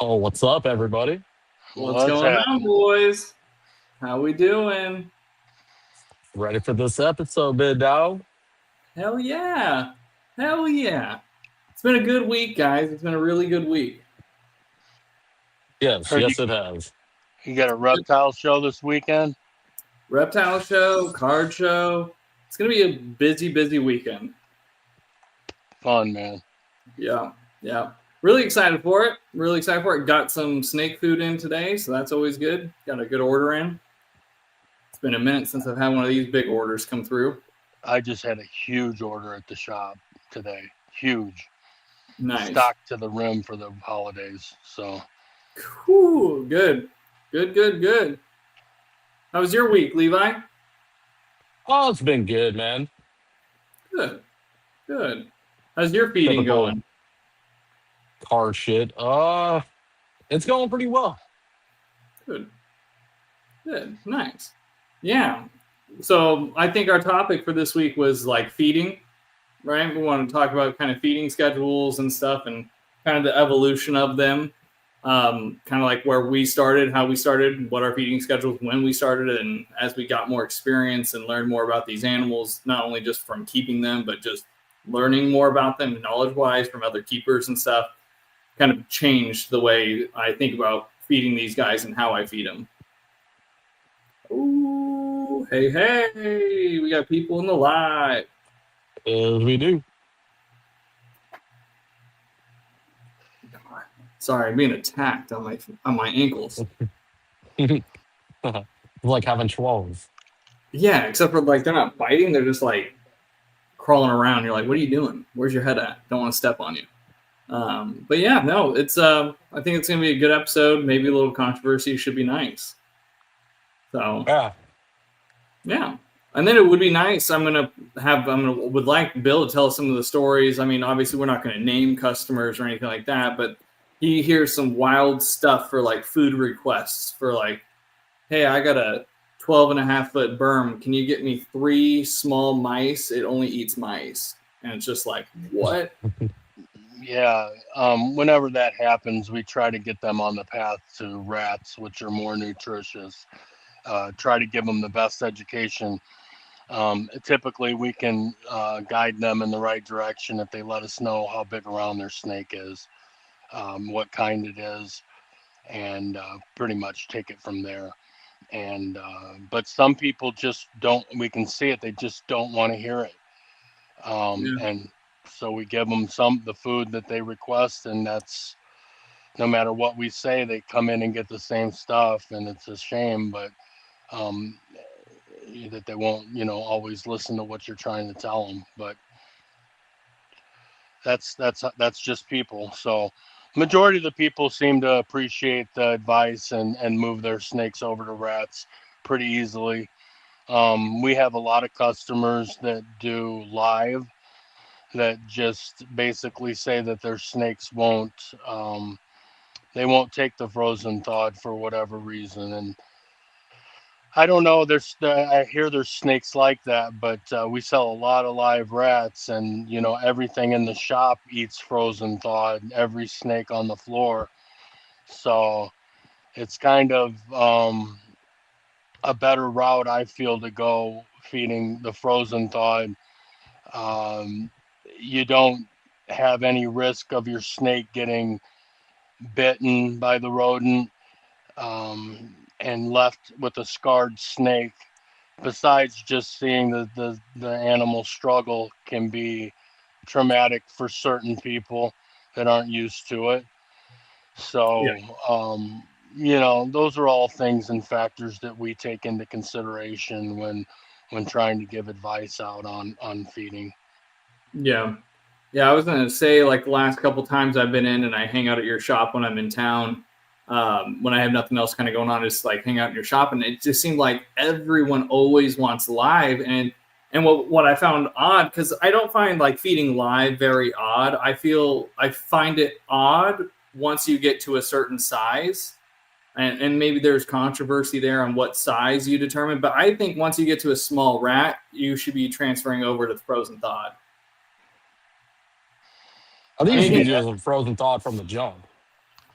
Oh, what's up, everybody? What's What's going on, happening? boys? How we doing? Ready for this episode, big dog? Hell yeah. Hell yeah. It's been a good week, guys. It's been a really good week. Yes, Heard you, yes, it has. you got a reptile show this weekend? Reptile show, card show. It's going to be a busy, busy weekend. Fun, man. Yeah. Yeah. Really excited for it. Really excited for it. Got some snake food in today, so that's always good. Got a good order in. It's been a minute since I've had one of these big orders come through. I just had a huge order at the shop today. Huge. Nice. Stocked to the rim for the holidays. So, Cool. Good. Good, good, good. How was your week, Levi? Oh, it's been good, man. Good. Good. How's your feeding Typical going? car shit. It's going pretty well. Good. Good. Nice. Yeah. So I think our topic for this week was like feeding, right? We want to talk about kind of feeding schedules and stuff and kind of the evolution of them. Kind of like where we started, how we started, what our feeding schedules when we started, and as we got more experience and learned more about these animals, not only just from keeping them, but just learning more about them knowledge-wise from other keepers and stuff, kind of changed the way I think about feeding these guys and how I feed them. Ooh, hey, hey, we got people in the live. As we do. Sorry, I'm being attacked on my ankles. It's like having chihuahuas. Yeah, except for like they're not biting, they're just like crawling around. You're like, what are you doing? Where's your head at? Don't want to step on you. But yeah, no, it's I think it's gonna be a good episode. Maybe a little controversy. Should be nice. So Yeah. yeah. And then it would be nice. Would like Bill to tell us some of the stories. I mean, obviously we're not going to name customers or anything like that, but he hears some wild stuff for like food requests for like, hey, I got a 12.5 foot berm. Can you get me 3 small mice? It only eats mice. And it's just like, what? yeah, whenever that happens, we try to get them on the path to rats, which are more nutritious. Try to give them the best education. Typically, we can guide them in the right direction if they let us know how big around their snake is, what kind it is, and pretty much take it from there. And but some people just don't. We can see it; they just don't want to hear it. Yeah. And so we give them the food that they request, and that's no matter what we say, they come in and get the same stuff, and it's a shame, but um, that they won't, always listen to what you're trying to tell them. But that's just people. So majority of the people seem to appreciate the advice and move their snakes over to rats pretty easily. We have a lot of customers that do live that just basically say that their snakes won't they won't take the frozen thawed for whatever reason. And I don't know. I hear there's snakes like that, but we sell a lot of live rats, and everything in the shop eats frozen thawed. Every snake on the floor, so it's kind of a better route I feel to go feeding the frozen thawed. Um, you don't have any risk of your snake getting bitten by the rodent and left with a scarred snake. Besides just seeing the animal struggle can be traumatic for certain people that aren't used to it. Yeah. So, those are all things and factors that we take into consideration when trying to give advice out on feeding. Yeah. Yeah, I was gonna say like the last couple times I've been in and I hang out at your shop when I'm in town, when I have nothing else kind of going on, just like hang out in your shop, and it just seemed like everyone always wants live, and what I found odd because I don't find like feeding live very odd. I find it odd once you get to a certain size, and maybe there's controversy there on what size you determine, but I think once you get to a small rat, you should be transferring over to the frozen thawed. I think you should be Anything doing some frozen thought from the jump.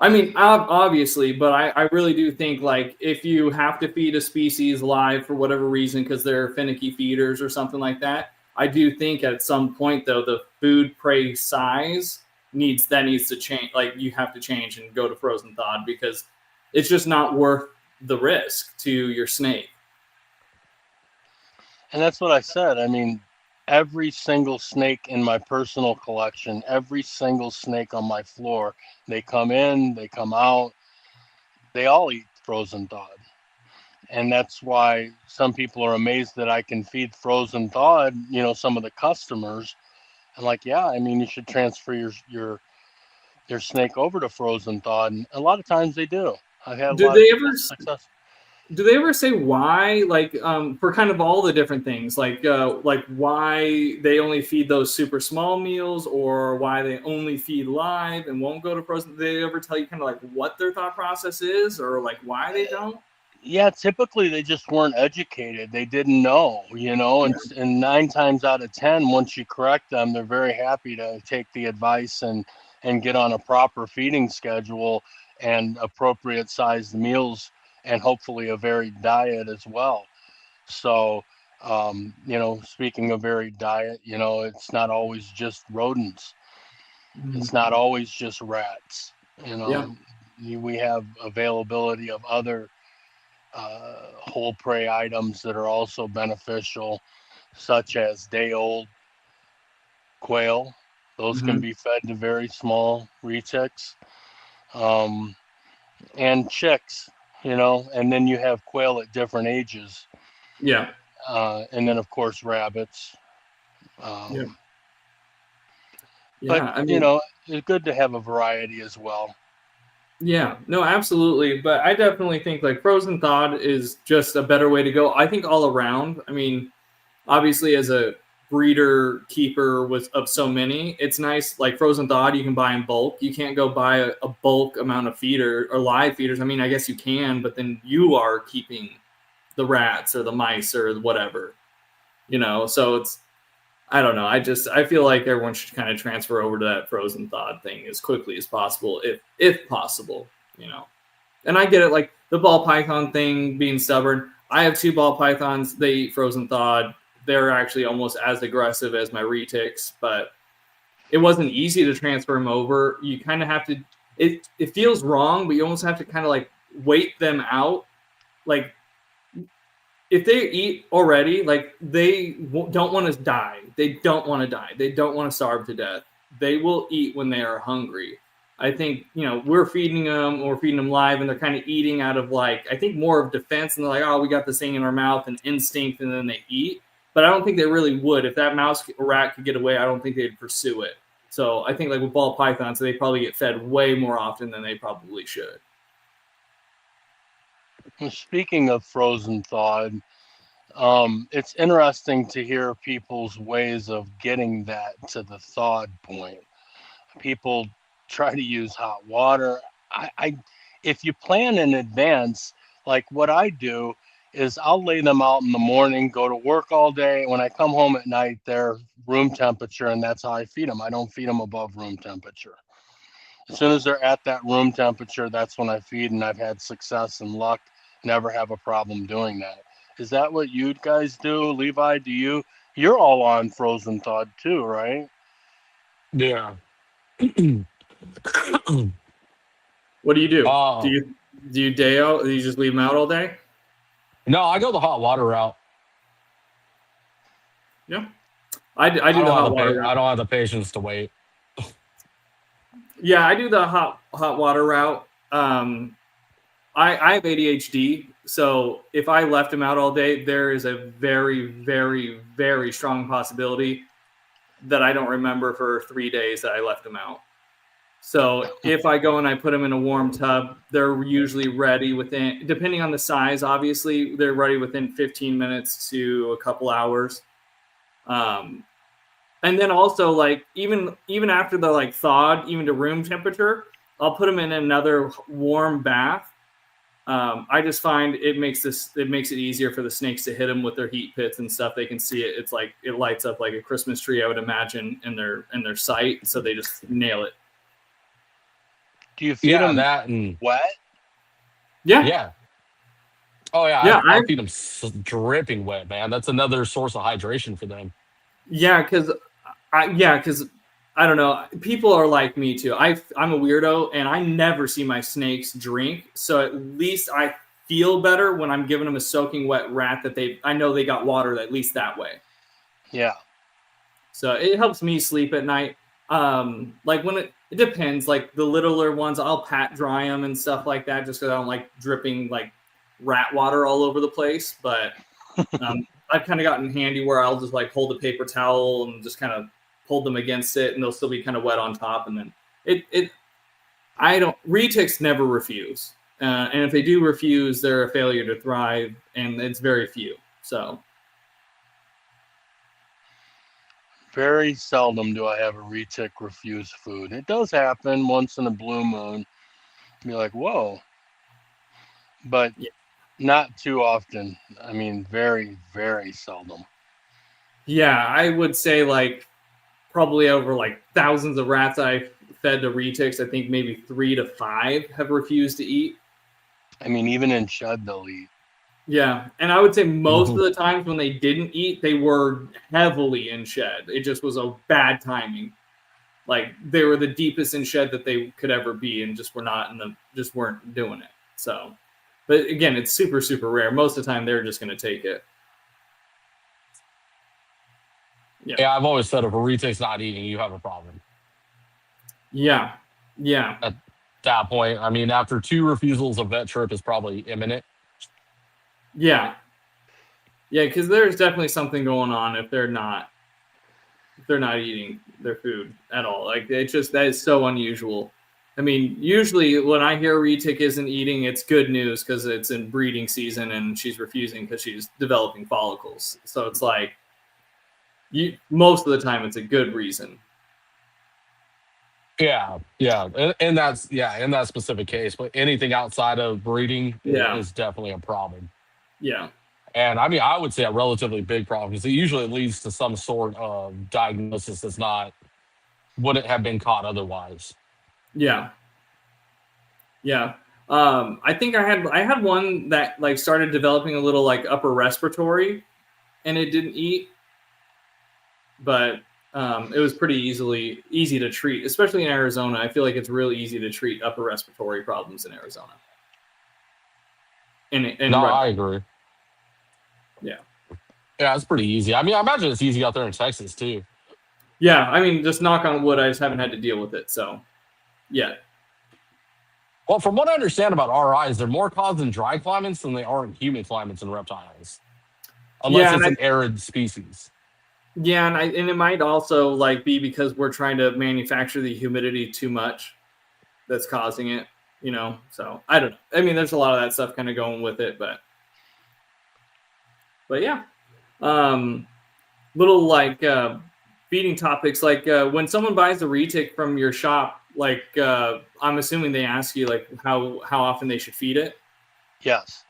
I mean, obviously, but I really do think like if you have to feed a species live for whatever reason because they're finicky feeders or something like that, I do think at some point though the food prey size needs to change. Like you have to change and go to frozen thawed because it's just not worth the risk to your snake. And that's what I said. I mean, every single snake in my personal collection, every single snake on my floor, they come in, they come out, they all eat frozen thawed. And that's why some people are amazed that I can feed frozen thawed, some of the customers. I'm like, yeah, I mean, you should transfer your snake over to frozen thawed. And a lot of times they do. I've had a Do lot of they people ever success. do they ever say why, like for kind of all the different things, like why they only feed those super small meals or why they only feed live and won't go to frozen? Do they ever tell you kind of like what their thought process is or like why they don't? Yeah, typically they just weren't educated. They didn't know, and 9 times out of 10, once you correct them, they're very happy to take the advice and get on a proper feeding schedule and appropriate sized meals and hopefully a varied diet as well. So, speaking of varied diet, it's not always just rodents. It's not always just rats. Yeah. We have availability of other whole prey items that are also beneficial, such as day old quail. Those can Mm-hmm. be fed to very small retics, um, and chicks, and then you have quail at different ages. Yeah. And then, of course, rabbits. Yeah. Um, but, Yeah. I mean, it's good to have a variety as well. yeah, no, absolutely. But I definitely think like frozen thawed is just a better way to go. I think all around. I mean, obviously as a breeder keeper with of so many, it's nice like frozen thawed you can buy in bulk. You can't go buy a bulk amount of feeder or live feeders. I mean, I guess you can, but then you are keeping the rats or the mice or whatever, so it's I don't know. I feel like everyone should kind of transfer over to that frozen thawed thing as quickly as possible, if possible, and I get it, like the ball python thing being stubborn. I have two ball pythons. They eat frozen thawed. They're actually almost as aggressive as my retics, but it wasn't easy to transfer them over. You kind of have to. It feels wrong, but you almost have to kind of like wait them out. Like if they eat already, like they don't want to die. They don't want to die. They don't want to starve to death. They will eat when they are hungry. I think we're feeding them or feeding them live, and they're kind of eating out of like I think more of defense, and they're like, oh, we got this thing in our mouth and instinct, and then they eat. But I don't think they really would. If that mouse or rat could get away, I don't think they'd pursue it. So I think like with ball pythons, they probably get fed way more often than they probably should. Speaking of frozen thawed, it's interesting to hear people's ways of getting that to the thawed point. People try to use hot water. If you plan in advance, like what I do is I'll lay them out in the morning, go to work all day. When I come home at night, they're room temperature, and that's how I feed them. I don't feed them above room temperature. As soon as they're at that room temperature, that's when I feed, and I've had success and luck. Never have a problem doing that. Is that what you guys do, Levi? Do you? You're all on frozen thawed too, right? Yeah. What do you do? Do Oh, you do you day out? Do you just leave them out all day? no, I go the hot water route. Yeah. I do the hot water route. I don't have the patience to wait. Yeah, I do the hot water route. I have ADHD, so if I left him out all day, there is a very, very, very strong possibility that I don't remember for 3 days that I left him out. So if I go and I put them in a warm tub, they're usually ready within, depending on the size, obviously, they're ready within 15 minutes to a couple hours. And then also like even after they're like thawed, even to room temperature, I'll put them in another warm bath. I just find it makes it easier for the snakes to hit them with their heat pits and stuff. They can see it. It's like it lights up like a Christmas tree, I would imagine, in their sight. So they just nail it. Do you feed them that and wet? Yeah. Oh yeah, Yeah. I feed them dripping wet, man. That's another source of hydration for them. Yeah, because I don't know. People are like me too. I'm a weirdo, and I never see my snakes drink. So at least I feel better when I'm giving them a soaking wet rat that I know they got water at least that way. Yeah. So it helps me sleep at night. Like when it depends. Like the littler ones, I'll pat dry them and stuff like that, just because I don't like dripping like rat water all over the place. But I've kind of gotten handy where I'll just like hold a paper towel and just kind of hold them against it, and they'll still be kind of wet on top. And then retics never refuse. And if they do refuse, they're a failure to thrive, and it's very few. So very seldom do I have a retic refuse food. It does happen once in a blue moon. Be like, whoa. But not too often. I mean, very, very seldom. Yeah, I would say like probably over like thousands of rats I've fed to retics, I think maybe 3 to 5 have refused to eat. I mean, even in shed, they'll eat. Yeah, and I would say most of the times when they didn't eat, they were heavily in shed. It just was a bad timing. Like they were the deepest in shed that they could ever be, and just weren't doing it. So, but again, it's super, super rare. Most of the time, they're just going to take it. Yeah, I've always said if a retic's not eating, you have a problem. Yeah. At that point, I mean, after 2 refusals, a vet trip is probably imminent. Yeah, because there's definitely something going on if they're not eating their food at all. Like that is so unusual. I mean, usually when I hear retic isn't eating, it's good news because it's in breeding season and she's refusing because she's developing follicles. So it's like most of the time it's a good reason. Yeah, and that's in that specific case. But anything outside of breeding is definitely a problem. Yeah. And I mean, I would say a relatively big problem because it usually leads to some sort of diagnosis wouldn't have been caught otherwise. Yeah. I think I had one that like started developing a little like upper respiratory, and it didn't eat, but it was pretty easy to treat, especially in Arizona. I feel like it's really easy to treat upper respiratory problems in Arizona. I agree. Yeah, it's pretty easy. I mean, I imagine it's easy out there in Texas too. Yeah, I mean, just knock on wood, I just haven't had to deal with it. So, yeah. Well, from what I understand about RIs, they're more caused in dry climates than they are in humid climates and reptiles, unless it's an arid species. Yeah, and it might also like be because we're trying to manufacture the humidity too much that's causing it, So I don't know. I mean, there's a lot of that stuff kind of going with it, but yeah. Little like feeding topics, like when someone buys a retic from your shop, like I'm assuming they ask you like how often they should feed it. Yes.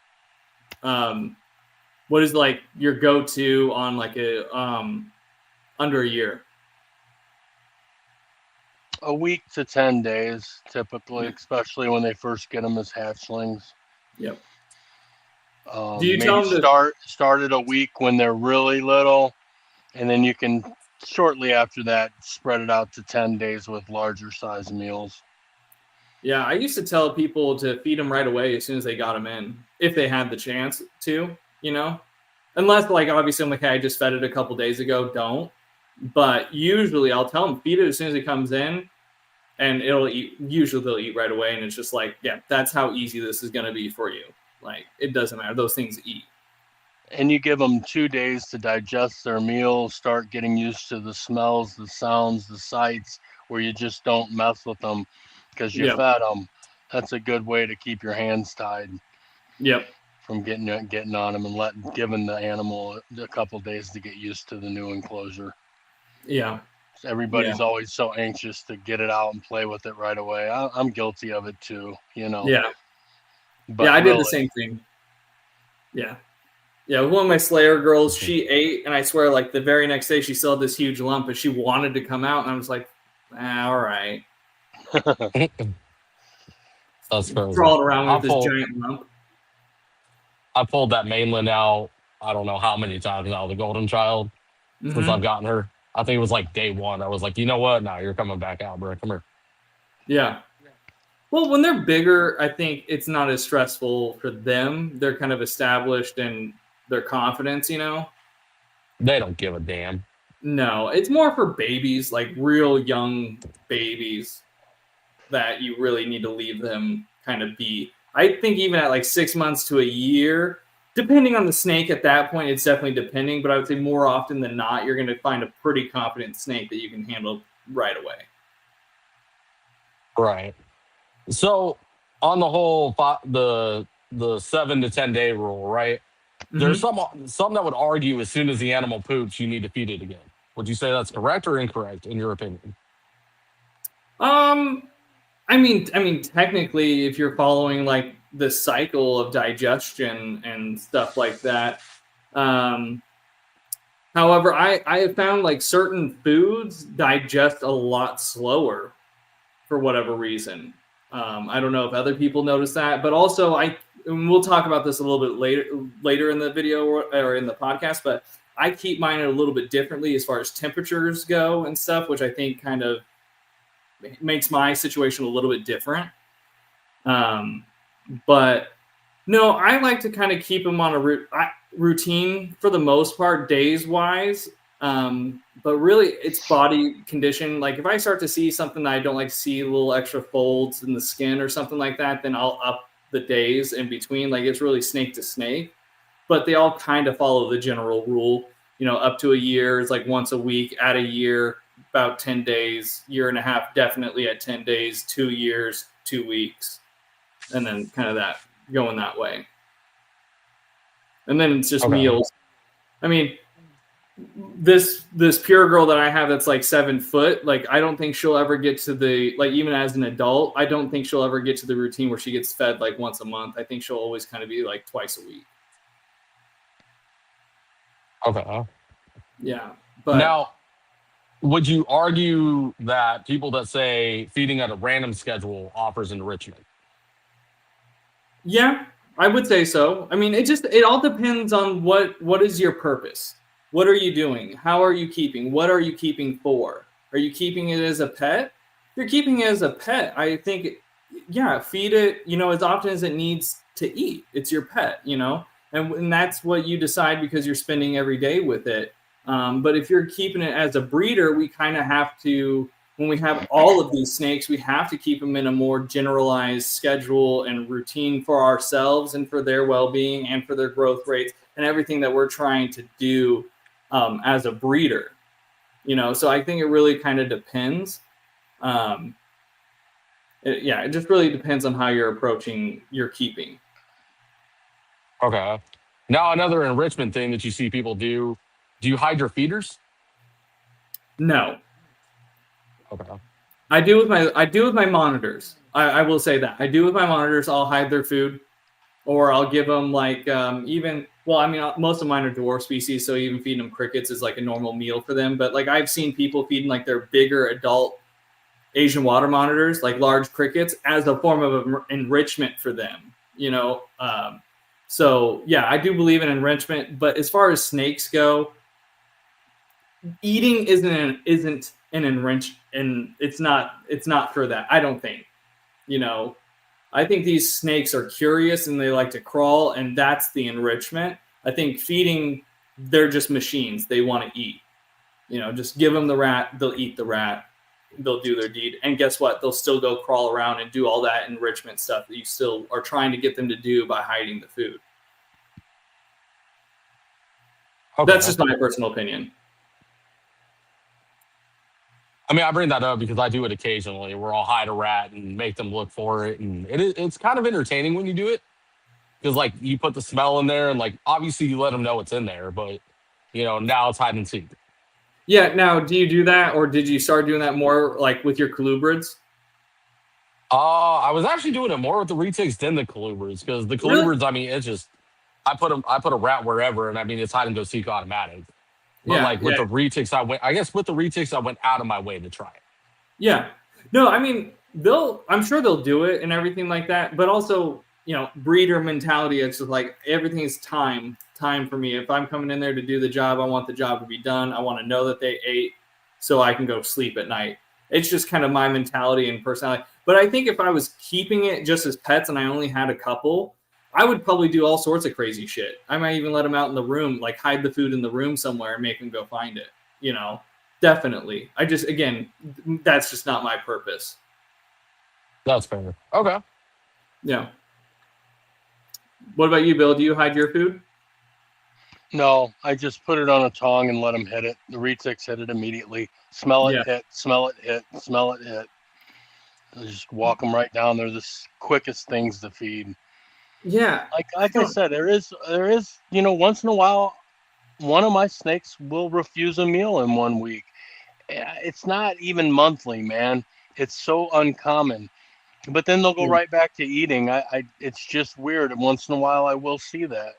What is like your go-to on like a under a year? A week to 10 days, typically, especially when they first get them as hatchlings. Yep. Do you tell them start at a week when they're really little, and then you can shortly after that spread it out to 10 days with larger size meals? Yeah, I used to tell people to feed them right away as soon as they got them in, if they had the chance to, unless like obviously I'm like, hey, I just fed it a couple days ago, don't. But usually I'll tell them feed it as soon as it comes in, and it'll eat. Usually they'll eat right away, and it's just like, yeah, that's how easy this is going to be for you. Like it doesn't matter; those things eat. And you give them 2 days to digest their meal, start getting used to the smells, the sounds, the sights, where you just don't mess with them because you fed them. That's a good way to keep your hands tied. Yep. From getting on them and giving the animal a couple days to get used to the new enclosure. Yeah. Everybody's always so anxious to get it out and play with it right away. I'm guilty of it too, Yeah. But I did the same thing. Yeah. Yeah, with one of my Slayer girls, she ate, and I swear, like, the very next day, she still had this huge lump, but she wanted to come out, and I was like, all right. That's crazy. crawling around with this giant lump. I pulled that mainland out. I don't know how many times now, the golden child, since I've gotten her. I think it was like day one. I was like, you know what? No, you're coming back out, bro. Come here. Yeah. Well, when they're bigger, I think it's not as stressful for them. They're kind of established in their confidence, you know? They don't give a damn. No, it's more for babies, like real young babies, that you really need to leave them kind of be. I think even at like 6 months to a year, depending on the snake at that point, it's definitely depending, but I would say more often than not, you're going to find a pretty confident snake that you can handle right away. Right. So on the whole, the 7 to 10 day rule, right? There's some that would argue as soon as the animal poops, you need to feed it again. Would you say that's correct or incorrect in your opinion? I mean, technically, if you're following like the cycle of digestion and stuff like that. However, I have found like certain foods digest a lot slower for whatever reason. I don't know if other people notice that, but also and we'll talk about this a little bit later in the video or in the podcast, but I keep mine a little bit differently as far as temperatures go and stuff, which I think kind of makes my situation a little bit different. But no, I like to kind of keep them on a routine for the most part, days wise. But really it's body condition. Like if I start to see something that I don't like to see, little extra folds in the skin or something like that, then I'll up the days in between. Like it's really snake to snake, but they all kind of follow the general rule, you know, up to a year is like once a week, at a year, about 10 days, year and a half, definitely at 10 days, 2 years, 2 weeks. And then kind of that going that way. And then it's just meals. I mean, this pure girl that I have that's like 7 foot, like I don't think she'll ever get to the, like even as an adult, I don't think she'll ever get to the routine where she gets fed like once a month. I think she'll always kind of be like twice a week. Okay. Yeah. But now, would you argue that people that say feeding at a random schedule offers enrichment? Yeah, I would say so. I mean, it all depends on what is your purpose. What are you doing? How are you keeping? What are you keeping for? Are you keeping it as a pet? If you're keeping it as a pet, I think, yeah, feed it, you know, as often as it needs to eat. It's your pet, you know, and that's what you decide because you're spending every day with it. But if you're keeping it as a breeder, we kind of have to, when we have all of these snakes, we have to keep them in a more generalized schedule and routine for ourselves and for their well-being and for their growth rates and everything that we're trying to do as a breeder, you know. So I think it really kind of depends. It just really depends on how you're approaching your keeping. Okay. Now another enrichment thing that you see people do you hide your feeders? No. Okay. I do with my monitors. I will say that I do with my monitors. I'll hide their food, or I'll give them like most of mine are dwarf species, so even feeding them crickets is like a normal meal for them. But like I've seen people feeding like their bigger adult Asian water monitors, like large crickets, as a form of enrichment for them. You know, so yeah, I do believe in enrichment. But as far as snakes go, eating isn't an enrich, and it's not for that. I don't think, you know. I think these snakes are curious and they like to crawl, and that's the enrichment. I think feeding, they're just machines. They want to eat. You know, just give them the rat, they'll eat the rat, they'll do their deed. And guess what? They'll still go crawl around and do all that enrichment stuff that you still are trying to get them to do by hiding the food. Okay. That's just my personal opinion. I mean, I bring that up because I do it occasionally where I'll hide a rat and make them look for it. And it's kind of entertaining when you do it because, like, you put the smell in there and, like, obviously you let them know it's in there. But, you know, now it's hide and seek. Yeah. Now, do you do that, or did you start doing that more, like, with your colubrids? I was actually doing it more with the retics than the colubrids because the colubrids, really? I mean, it's just I put a rat wherever, and I mean, it's hide and go seek automatic. But with the retics, I went out of my way to try it. Yeah. No, I mean, I'm sure they'll do it and everything like that, but also, breeder mentality. It's just like everything is time for me. If I'm coming in there to do the job, I want the job to be done. I want to know that they ate so I can go sleep at night. It's just kind of my mentality and personality. But I think if I was keeping it just as pets and I only had a couple, I would probably do all sorts of crazy shit. I might even let them out in the room, like hide the food in the room somewhere and make them go find it. Definitely. Again, that's just not my purpose. That's fair. Okay. Yeah. What about you, Bill? Do you hide your food? No, I just put it on a tong and let them hit it. The retics hit it immediately. Smell it, Yeah. hit. Smell it, hit. Smell it, hit. I just walk them right down. They're the quickest things to feed. Yeah. Like I said, there is, once in a while, one of my snakes will refuse a meal in 1 week. It's not even monthly, man. It's so uncommon. But then they'll go right back to eating. It's just weird. And once in a while, I will see that.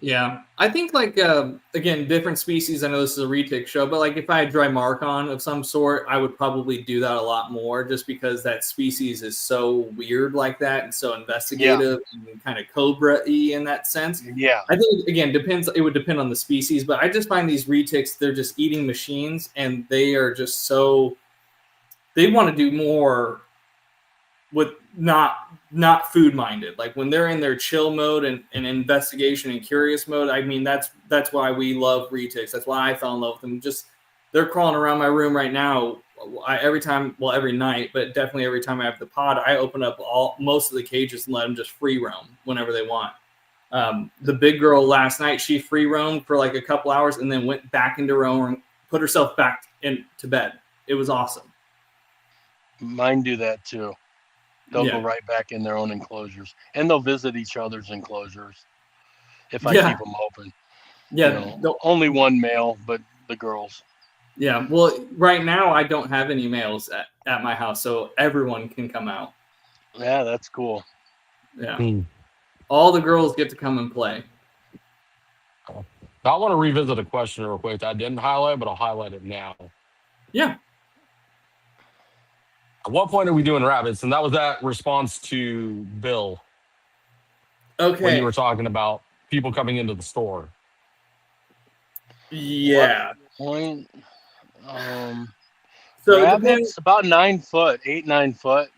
Yeah. I think again, different species. I know this is a retic show, but like if I had dry mark on of some sort, I would probably do that a lot more just because that species is so weird like that and so investigative and kind of cobra-y in that sense. Yeah. I think again, it would depend on the species, but I just find these retics, they're just eating machines and they are just they want to do more with not food minded. Like when they're in their chill mode and investigation and curious mode, I mean that's why we love retics. That's why I fell in love with them. Just they're crawling around my room right now. Every night, but definitely every time I have the pod, I open up most of the cages and let them just free roam whenever they want. The big girl last night, she free roamed for like a couple hours and then went back into her own, put herself back into bed. It was awesome. Mine do that too. They'll Yeah. go right back in their own enclosures, and they'll visit each other's enclosures if I Yeah. keep them open. Yeah. Only one male, but the girls. Yeah. Well, right now I don't have any males at my house, so everyone can come out. Yeah, that's cool. Yeah. All the girls get to come and play. I want to revisit a question real quick that I didn't highlight, but I'll highlight it now. Yeah. At what point are we doing rabbits? And that was that response to Bill Okay. when you were talking about people coming into the store. Yeah. What point? So rabbits about 9 foot, 8-9 foot.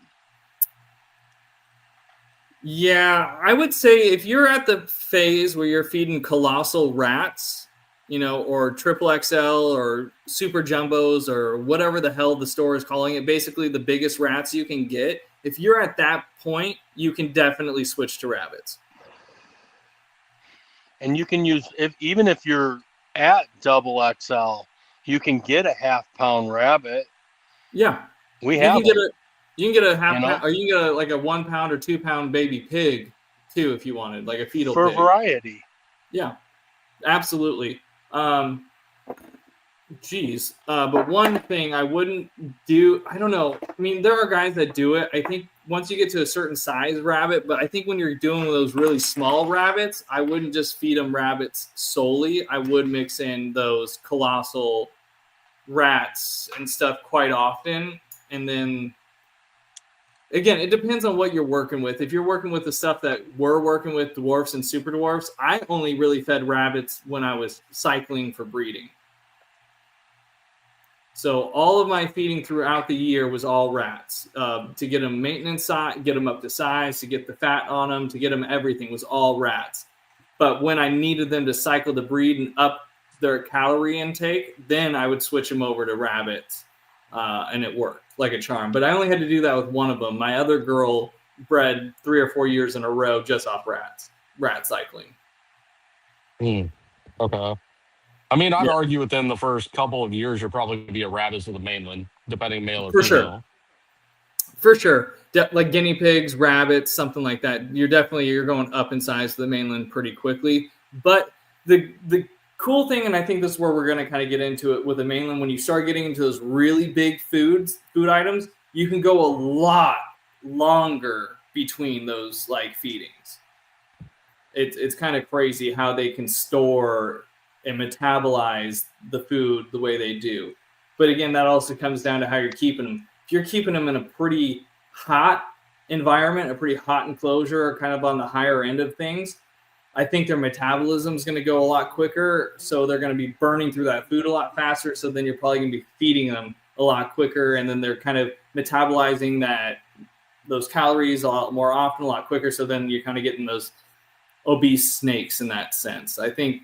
Yeah, I would say if you're at the phase where you're feeding colossal rats, or triple XL or super jumbos or whatever the hell the store is calling it, basically the biggest rats you can get. If you're at that point, you can definitely switch to rabbits. And you can use even if you're at double XL, you can get a half-pound rabbit. Yeah, we have them. You can get a half pound, or you can get like a 1 pound or 2 pound baby pig too, if you wanted, like a fetal for pig. variety. Yeah, absolutely. But one thing I wouldn't do, I don't know. I mean, there are guys that do it. I think once you get to a certain size rabbit, but I think when you're doing those really small rabbits, I wouldn't just feed them rabbits solely. I would mix in those colossal rats and stuff quite often. And then again, it depends on what you're working with. If you're working with the stuff that we're working with, dwarfs and super dwarfs, I only really fed rabbits when I was cycling for breeding. So all of my feeding throughout the year was all rats. To get them maintenance size, get them up to size, to get the fat on them, to get them everything was all rats. But when I needed them to cycle to breed and up their calorie intake, then I would switch them over to rabbits. And it worked like a charm. But I only had to do that with one of them. My other girl bred 3 or 4 years in a row just off rat cycling. Okay. I mean, I'd argue within the first couple of years, you're probably going to be a rabbit to the mainland, depending male or female. For sure. Like guinea pigs, rabbits, something like that. You're going up in size to the mainland pretty quickly. But the cool thing, and I think this is where we're going to kind of get into it with the mainland, when you start getting into those really big food items, you can go a lot longer between those like feedings. It's kind of crazy how they can store and metabolize the food the way they do. But again, that also comes down to how you're keeping them. If you're keeping them in a pretty hot environment, a pretty hot enclosure, kind of on the higher end of things, I think their metabolism is going to go a lot quicker. So they're going to be burning through that food a lot faster. So then you're probably going to be feeding them a lot quicker. And then they're kind of metabolizing those calories a lot more often, a lot quicker. So then you're kind of getting those obese snakes in that sense. I think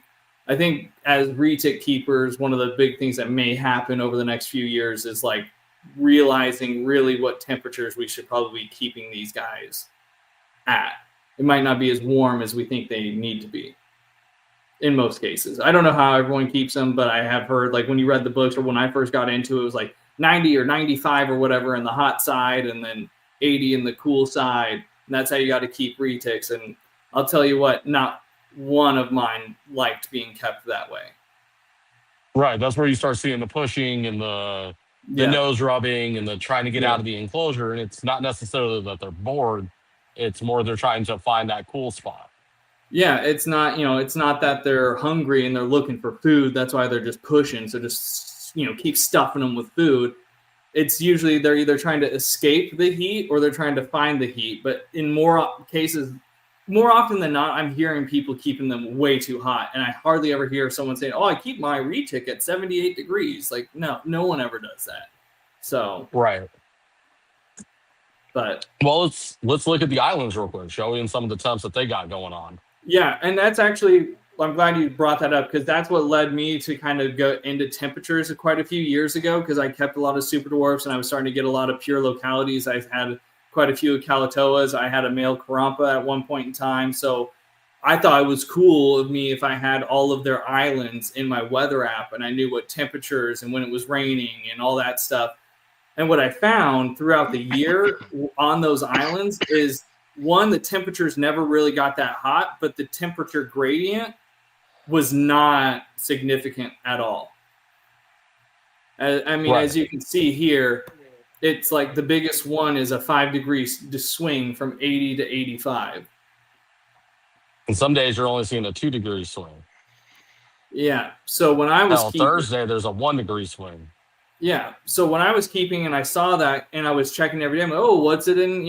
as retic keepers, one of the big things that may happen over the next few years is like realizing really what temperatures we should probably be keeping these guys at. It might not be as warm as we think they need to be in most cases. I don't know how everyone keeps them, but I have heard, like when you read the books or when I first got into it, it was like 90 or 95 or whatever in the hot side and then 80 in the cool side. And that's how you got to keep retics. And I'll tell you what, not one of mine liked being kept that way. Right. That's where you start seeing the pushing and the nose rubbing and the trying to get out of the enclosure. And it's not necessarily that they're bored. It's more they're trying to find that cool spot. Yeah, it's not, it's not that they're hungry and they're looking for food. That's why they're just pushing. So just, keep stuffing them with food. It's usually they're either trying to escape the heat or they're trying to find the heat. But in more cases, more often than not, I'm hearing people keeping them way too hot. And I hardly ever hear someone saying, oh, I keep my retic at 78 degrees. Like, no one ever does that. So. Right. But. Well, let's look at the islands real quick, shall we, and some of the temps that they got going on. Yeah, and that's actually, I'm glad you brought that up because that's what led me to kind of go into temperatures quite a few years ago because I kept a lot of super dwarfs and I was starting to get a lot of pure localities. I had quite a few Calatoas. I had a male Karampa at one point in time. So I thought it was cool of me if I had all of their islands in my weather app and I knew what temperatures and when it was raining and all that stuff. And what I found throughout the year on those islands is, one, the temperatures never really got that hot, but the temperature gradient was not significant at all. I mean, as you can see here, it's like the biggest one is a 5 degrees swing from 80 to 85. And some days you're only seeing a 2 degree swing. Yeah. So when I was Thursday, there's a 1 degree swing. Yeah. So when I was keeping and I saw that and I was checking every day, I'm like, oh, what's it in,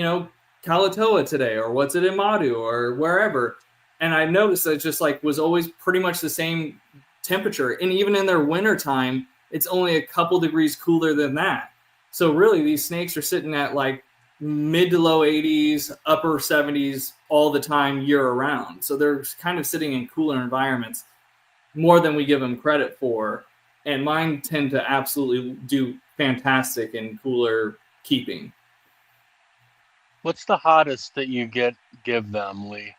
Kalatoa today, or what's it in Madu or wherever. And I noticed that it just like was always pretty much the same temperature. And even in their winter time, it's only a couple degrees cooler than that. So really these snakes are sitting at like mid to low 80s, upper 70s all the time year around. So they're kind of sitting in cooler environments more than we give them credit for. And mine tend to absolutely do fantastic in cooler keeping. What's the hottest that you give them, Lee?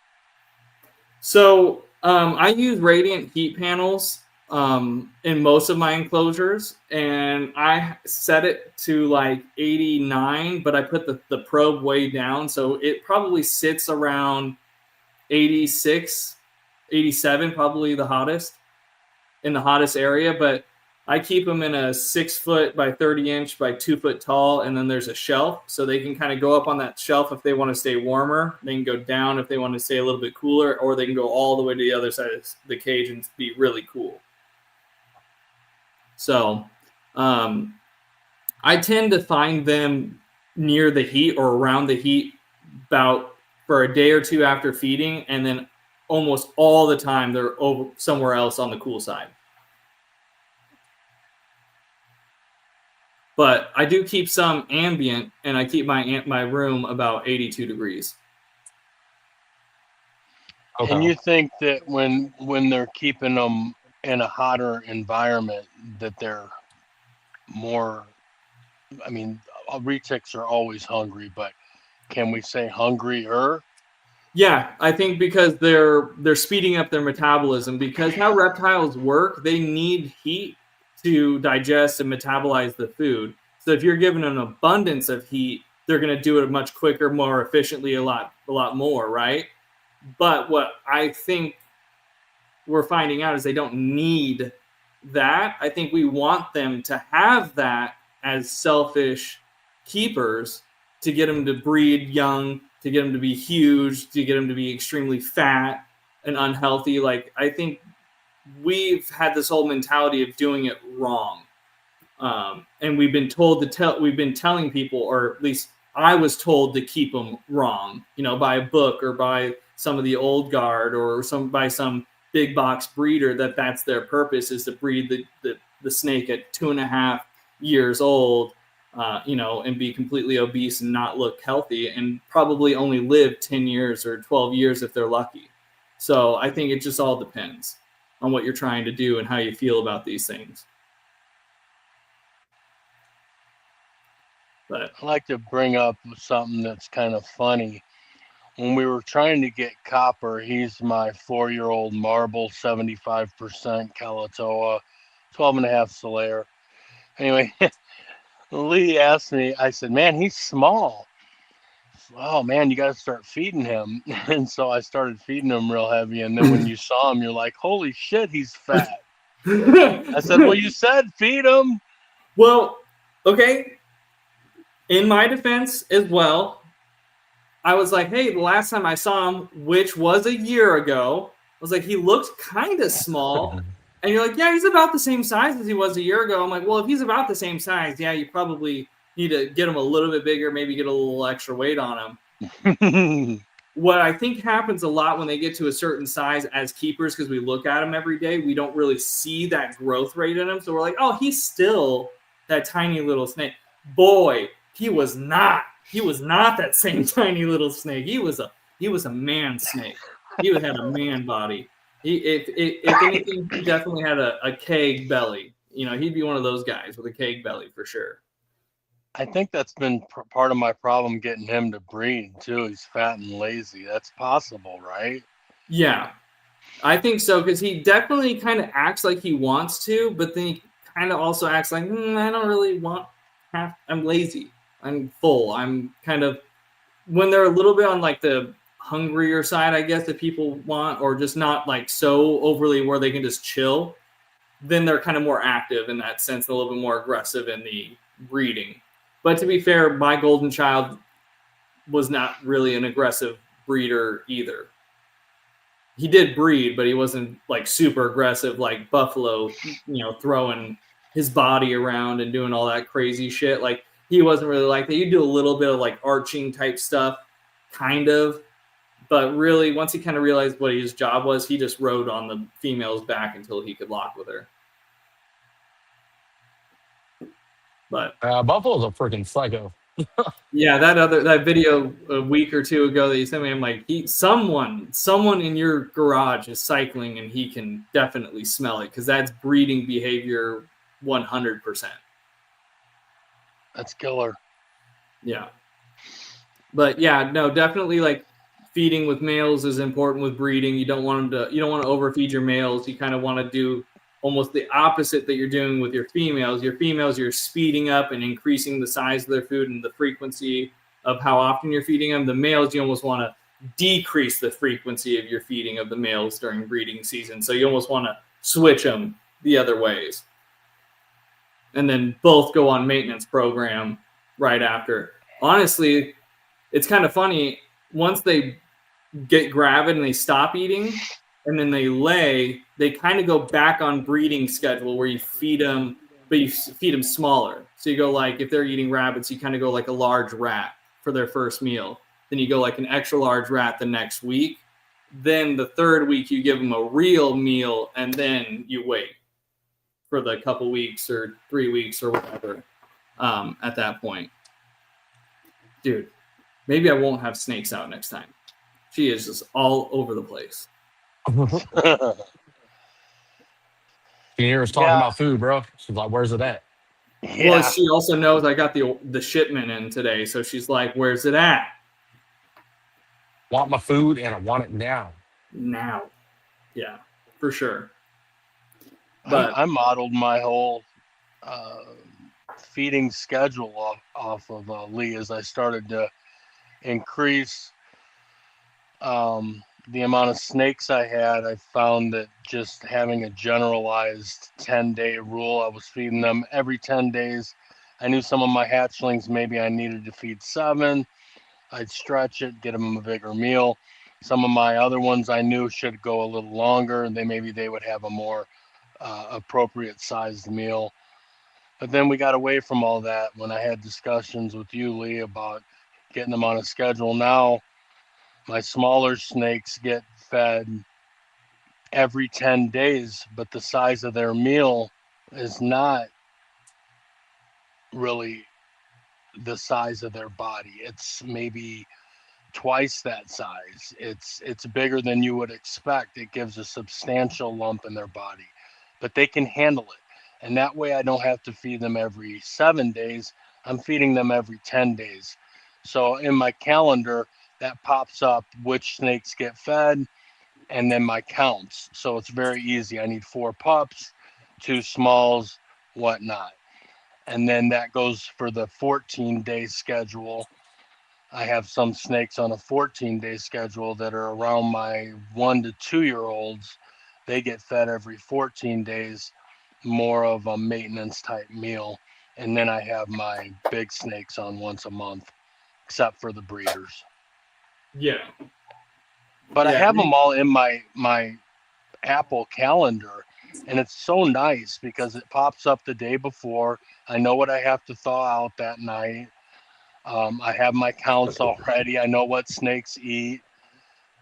So I use radiant heat panels in most of my enclosures, and I set it to like 89, but I put the probe way down. So it probably sits around 86, 87, probably the hottest in the hottest area. But I keep them in a 6 foot by 30 inch by 2 foot tall. And then there's a shelf. So they can kind of go up on that shelf if they want to stay warmer. They can go down if they want to stay a little bit cooler, or they can go all the way to the other side of the cage and be really cool. So I tend to find them near the heat or around the heat about for a day or two after feeding. And then almost all the time they're over somewhere else on the cool side. But I do keep some ambient, and I keep my room about 82 degrees. Okay. And you think that when they're keeping them in a hotter environment, that they're more? I mean, retics are always hungry, but can we say hungrier? Yeah, I think because they're speeding up their metabolism. Because how reptiles work, they need heat to digest and metabolize the food. So if you're given an abundance of heat, they're going to do it much quicker, more efficiently, a lot more, right? But what I think we're finding out is they don't need that. I think we want them to have that as selfish keepers to get them to breed young, to get them to be huge, to get them to be extremely fat and unhealthy. Like, I think we've had this whole mentality of doing it wrong. And we've been telling people, or at least I was told, to keep them wrong, by a book or by some of the old guard or by some big box breeder, that's their purpose, is to breed the snake at 2.5 years old, and be completely obese and not look healthy, and probably only live 10 years or 12 years if they're lucky. So I think it just all depends on what you're trying to do and how you feel about these things. But I like to bring up something that's kind of funny. When we were trying to get Copper, he's my 4-year-old marble, 75% Kalatoa, 12.5 Solaire. Anyway, Lee asked me, I said, man, he's small. Oh, man, you got to start feeding him. And so I started feeding him real heavy. And then when you saw him, you're like, holy shit, he's fat. I said, well, you said feed him. Well, okay. In my defense as well, I was like, hey, the last time I saw him, which was a year ago, I was like, he looked kind of small. And you're like, yeah, he's about the same size as he was a year ago. I'm like, well, if he's about the same size, yeah, you probably need to get him a little bit bigger, maybe get a little extra weight on him. What I think happens a lot when they get to a certain size as keepers, because we look at them every day, we don't really see that growth rate in them. So we're like, oh, he's still that tiny little snake. Boy, he was not. He was not that same tiny little snake. He was a man snake. He had a man body. If anything, he definitely had a keg belly. He'd be one of those guys with a keg belly for sure. I think that's been part of my problem getting him to breed too. He's fat and lazy. That's possible, right? Yeah, I think so, because he definitely kind of acts like he wants to, but then he kind of also acts like, I don't really want. I'm lazy. I'm full. I'm kind of, when they're a little bit on like the hungrier side, I guess, that people want, or just not like so overly where they can just chill, then they're kind of more active in that sense, a little bit more aggressive in the breeding. But to be fair, my golden child was not really an aggressive breeder either. He did breed, but he wasn't like super aggressive like Buffalo, throwing his body around and doing all that crazy shit. Like, he wasn't really like that. You do a little bit of like arching type stuff, kind of. But really, once he kind of realized what his job was, he just rode on the female's back until he could lock with her. But Buffalo's a freaking psycho. yeah, that video a week or two ago that you sent me, I'm like, someone in your garage is cycling, and he can definitely smell it, because that's breeding behavior 100%. That's killer. Yeah. But yeah, no, definitely, like, feeding with males is important with breeding. You don't want to overfeed your males. You kind of want to do almost the opposite that you're doing with your females. Your females, you're speeding up and increasing the size of their food and the frequency of how often you're feeding them. The males, you almost want to decrease the frequency of your feeding of the males during breeding season. So you almost want to switch them the other ways. And then both go on maintenance program right after. Honestly, it's kind of funny. Once they get gravid and they stop eating and then they lay, they kind of go back on breeding schedule where you feed them, but you feed them smaller. So you go, like, if they're eating rabbits, you kind of go like a large rat for their first meal. Then you go like an extra large rat the next week. Then the third week you give them a real meal, and then you wait for the couple weeks or 3 weeks or whatever at that point. Dude, maybe I won't have snakes out next time. She is just all over the place. You hear us talking about food, bro. She's like, where's it at? Yeah. Well, she also knows I got the shipment in today, so she's like, where's it at? Want my food, and I want it now. Now. Yeah, for sure. But I modeled my whole feeding schedule off of Lee as I started to increase the amount of snakes I had. I found that just having a generalized 10-day rule, I was feeding them every 10 days. I knew some of my hatchlings, maybe I needed to feed 7. I'd stretch it, get them a bigger meal. Some of my other ones I knew should go a little longer, and maybe they would have a more appropriate sized meal. But then we got away from all that when I had discussions with you, Lee, about getting them on a schedule. Now my smaller snakes get fed every 10 days, but the size of their meal is not really the size of their body. It's maybe twice that size. It's bigger than you would expect. It gives a substantial lump in their body, but they can handle it. And that way I don't have to feed them every 7 days. I'm feeding them every 10 days. So in my calendar, that pops up which snakes get fed and then my counts. So it's very easy. I need 4 pups, 2 smalls, whatnot. And then that goes for the 14-day schedule. I have some snakes on a 14-day schedule that are around my 1 to 2 year olds. They get fed every 14 days, more of a maintenance type meal. And then I have my big snakes on once a month, except for the breeders. Yeah. But I Yeah. have them all in my Apple calendar, and it's so nice because it pops up the day before. I know what I have to thaw out that night. I have my counts already. I know what snakes eat.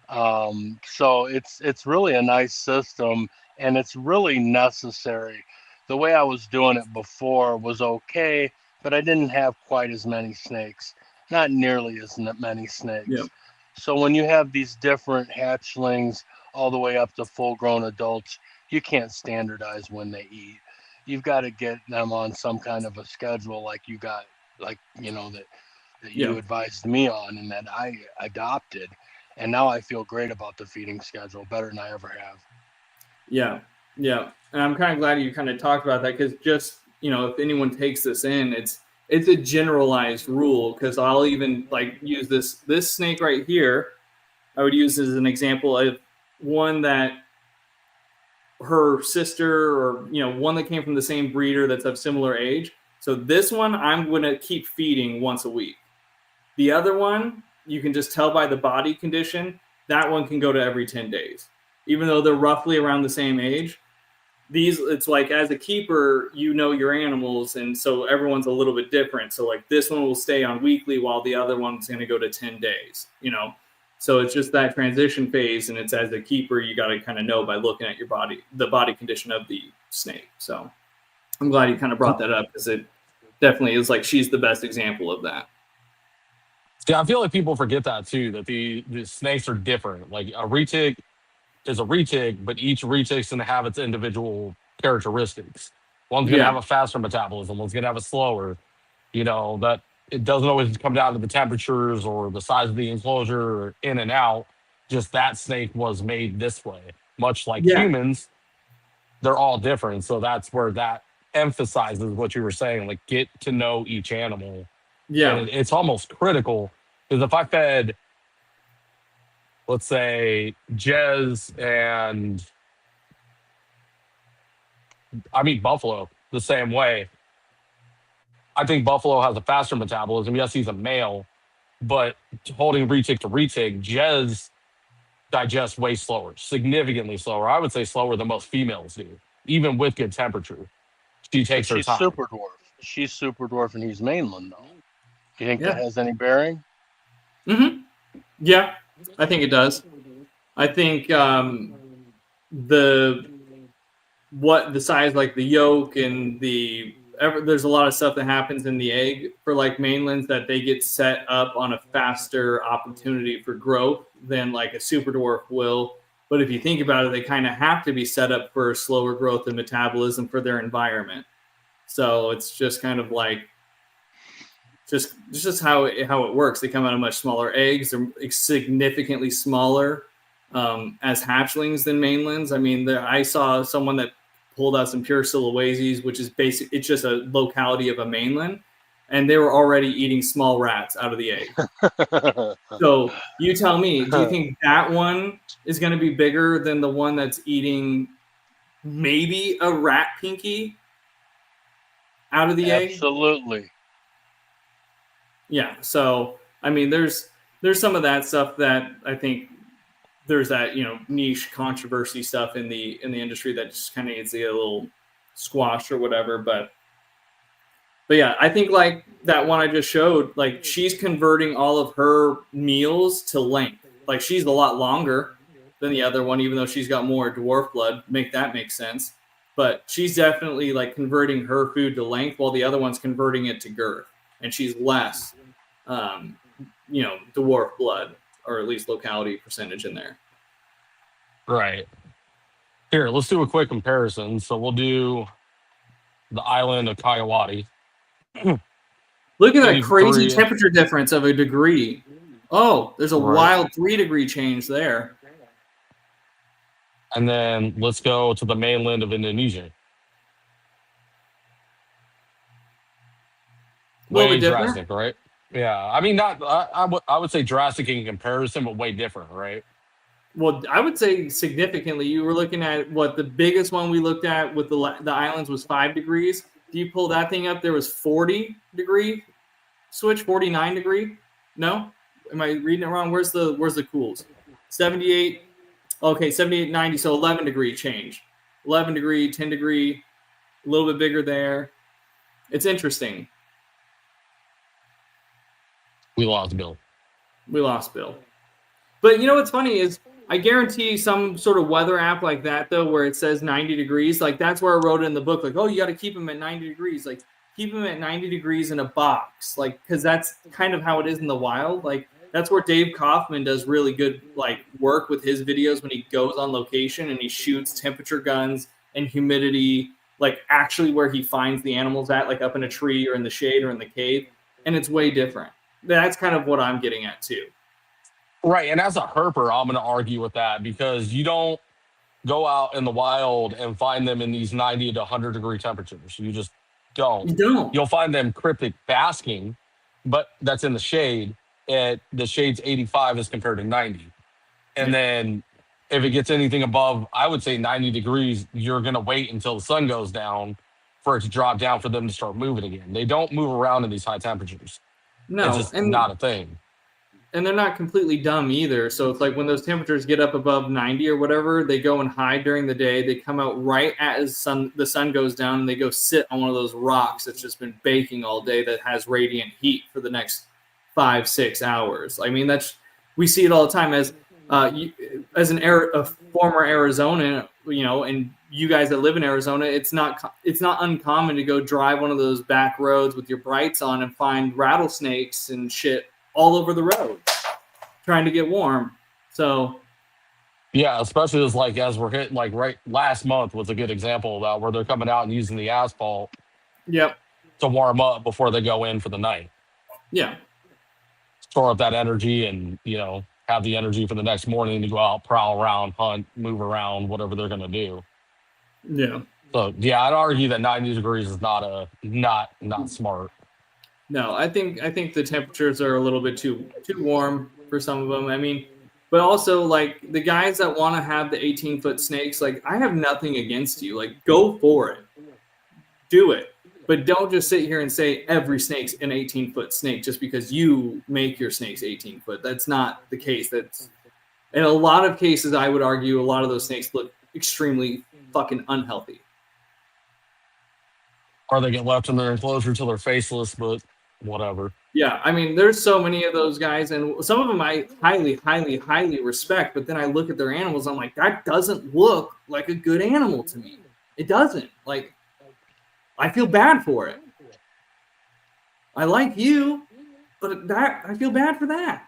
So it's really a nice system, and it's really necessary. The way I was doing it before was okay, but I didn't have quite as many snakes, not nearly as many Yeah. snakes. So when you have these different hatchlings all the way up to full-grown adults, you can't standardize when they eat. You've got to get them on some kind of a schedule like you got, like, that you Yeah. advised me on and that I adopted. And now I feel great about the feeding schedule, better than I ever have. Yeah. Yeah. And I'm kind of glad you kind of talked about that, because just, if anyone takes this in, it's a generalized rule, because I'll even like use this snake right here. I would use as an example of one that her sister, or one that came from the same breeder that's of similar age. So this one I'm going to keep feeding once a week. The other one, you can just tell by the body condition, that one can go to every 10 days. Even though they're roughly around the same age, it's like, as a keeper, your animals, and so everyone's a little bit different. So like this one will stay on weekly while the other one's going to go to 10 days, So it's just that transition phase, and it's, as a keeper, you got to kind of know by looking at the body condition of the snake. So I'm glad you kind of brought that up, because it definitely is like, she's the best example of that. Yeah, I feel like people forget that too, that the snakes are different. Like a retic is a retic, but each retic's going to have its individual characteristics. One's going to Yeah. have a faster metabolism, one's going to have a slower. That it doesn't always come down to the temperatures or the size of the enclosure or in and out. Just that snake was made this way. Much like Yeah. humans, they're all different. So that's where that emphasizes what you were saying, like get to know each animal. Yeah. And it's almost critical, because if I fed, let's say, Jez and Buffalo the same way, I think Buffalo has a faster metabolism. Yes, he's a male, but holding retic to retic, Jez digests way slower, significantly slower. I would say slower than most females do, even with good temperature. She But takes her she's time. super dwarf. She's super dwarf and he's mainland, though. You think Yeah. that has any bearing? Mm-hmm. Yeah, I think it does. I think the size, like the yolk and there's a lot of stuff that happens in the egg for like mainlands, that they get set up on a faster opportunity for growth than like a super dwarf will. But if you think about it, they kind of have to be set up for slower growth and metabolism for their environment. So it's just kind of like just how it works. They come out of much smaller eggs. They're significantly smaller as hatchlings than mainlands. I mean, I saw someone that pulled out some pure Sulawesi's, which is basic. It's just a locality of a mainland, and they were already eating small rats out of the egg. So you tell me, do you think that one is going to be bigger than the one that's eating maybe a rat pinky out of the egg? Absolutely. Yeah. So I mean, there's some of that stuff that I think there's that niche controversy stuff in the industry that just kind of needs to get a little squashed or whatever. But But yeah, I think like that one I just showed, like she's converting all of her meals to length. Like she's a lot longer than the other one, even though she's got more dwarf blood. Make that make sense. But she's definitely like converting her food to length, while the other one's converting it to girth, and she's less, dwarf blood, or at least locality percentage in there. Right. Here, let's do a quick comparison. So we'll do the island of Kayawati. Look at that crazy 83. temperature difference of a degree. Oh, there's a Right. wild 3-degree change there. And then let's go to the mainland of Indonesia. A little Way bit different. drastic, right? Yeah. I mean, not. I would say drastic in comparison, but way different, right? Well, I would say significantly. You were looking at what the biggest one we looked at with the islands was 5 degrees. Do you pull that thing up? There was 40-degree switch, 49-degree. No, am I reading it wrong? Where's the cools? 78. Okay, 78, 90. So 11-degree change. 11-degree, 10-degree, a little bit bigger there. It's interesting. We lost Bill. We lost Bill. But you know what's funny is I guarantee some sort of weather app like that, though, where it says 90 degrees, like that's where I wrote it in the book, like, oh, you got to keep them at 90 degrees. Like, keep them at 90 degrees in a box, like, because that's kind of how it is in the wild. Like, that's where Dave Kaufman does really good, like, work with his videos when he goes on location and he shoots temperature guns and humidity, like, actually where he finds the animals at, like up in a tree or in the shade or in the cave. And it's way different. That's kind of what I'm getting at, too. Right. And as a herper, I'm going to argue with that because you don't go out in the wild and find them in these 90 to 100-degree temperatures. You just don't. You don't. You'll find them cryptic basking, but that's in the shade. The shade's 85 as compared to 90. And then if it gets anything above, I would say 90 degrees, you're going to wait until the sun goes down for it to drop down for them to start moving again. They don't move around in these high temperatures. No. It's just not a thing. And they're not completely dumb either. So it's like when those temperatures get up above 90 or whatever, they go and hide during the day. They come out right as the sun goes down, and they go sit on one of those rocks that's just been baking all day that has radiant heat for the next 5-6 hours. I mean, we see it all the time as a former Arizonan, and you guys that live in Arizona, it's not uncommon to go drive one of those back roads with your brights on and find rattlesnakes and shit all over the road trying to get warm. So yeah, especially as we're hitting, like, right last month was a good example of that, where they're coming out and using the asphalt to warm up before they go in for the night. Yeah. Store up that energy and, have the energy for the next morning to go out, prowl around, hunt, move around, whatever they're going to do. Yeah. So yeah, I'd argue that 90 degrees is not smart. No, I think the temperatures are a little bit too warm for some of them. I mean, but also like the guys that want to have the 18-foot snakes, like I have nothing against you. Like go for it. Do it. But don't just sit here and say every snake's an 18-foot snake just because you make your snakes 18-foot. That's not the case. That's in a lot of cases, I would argue a lot of those snakes look extremely fucking unhealthy. Or they get left in their enclosure till they're faceless, but whatever. Yeah, I mean, there's so many of those guys, and some of them I highly, highly, highly respect, but then I look at their animals, I'm like, that doesn't look like a good animal to me. It doesn't. Like, I feel bad for it. I like you, but I feel bad for that.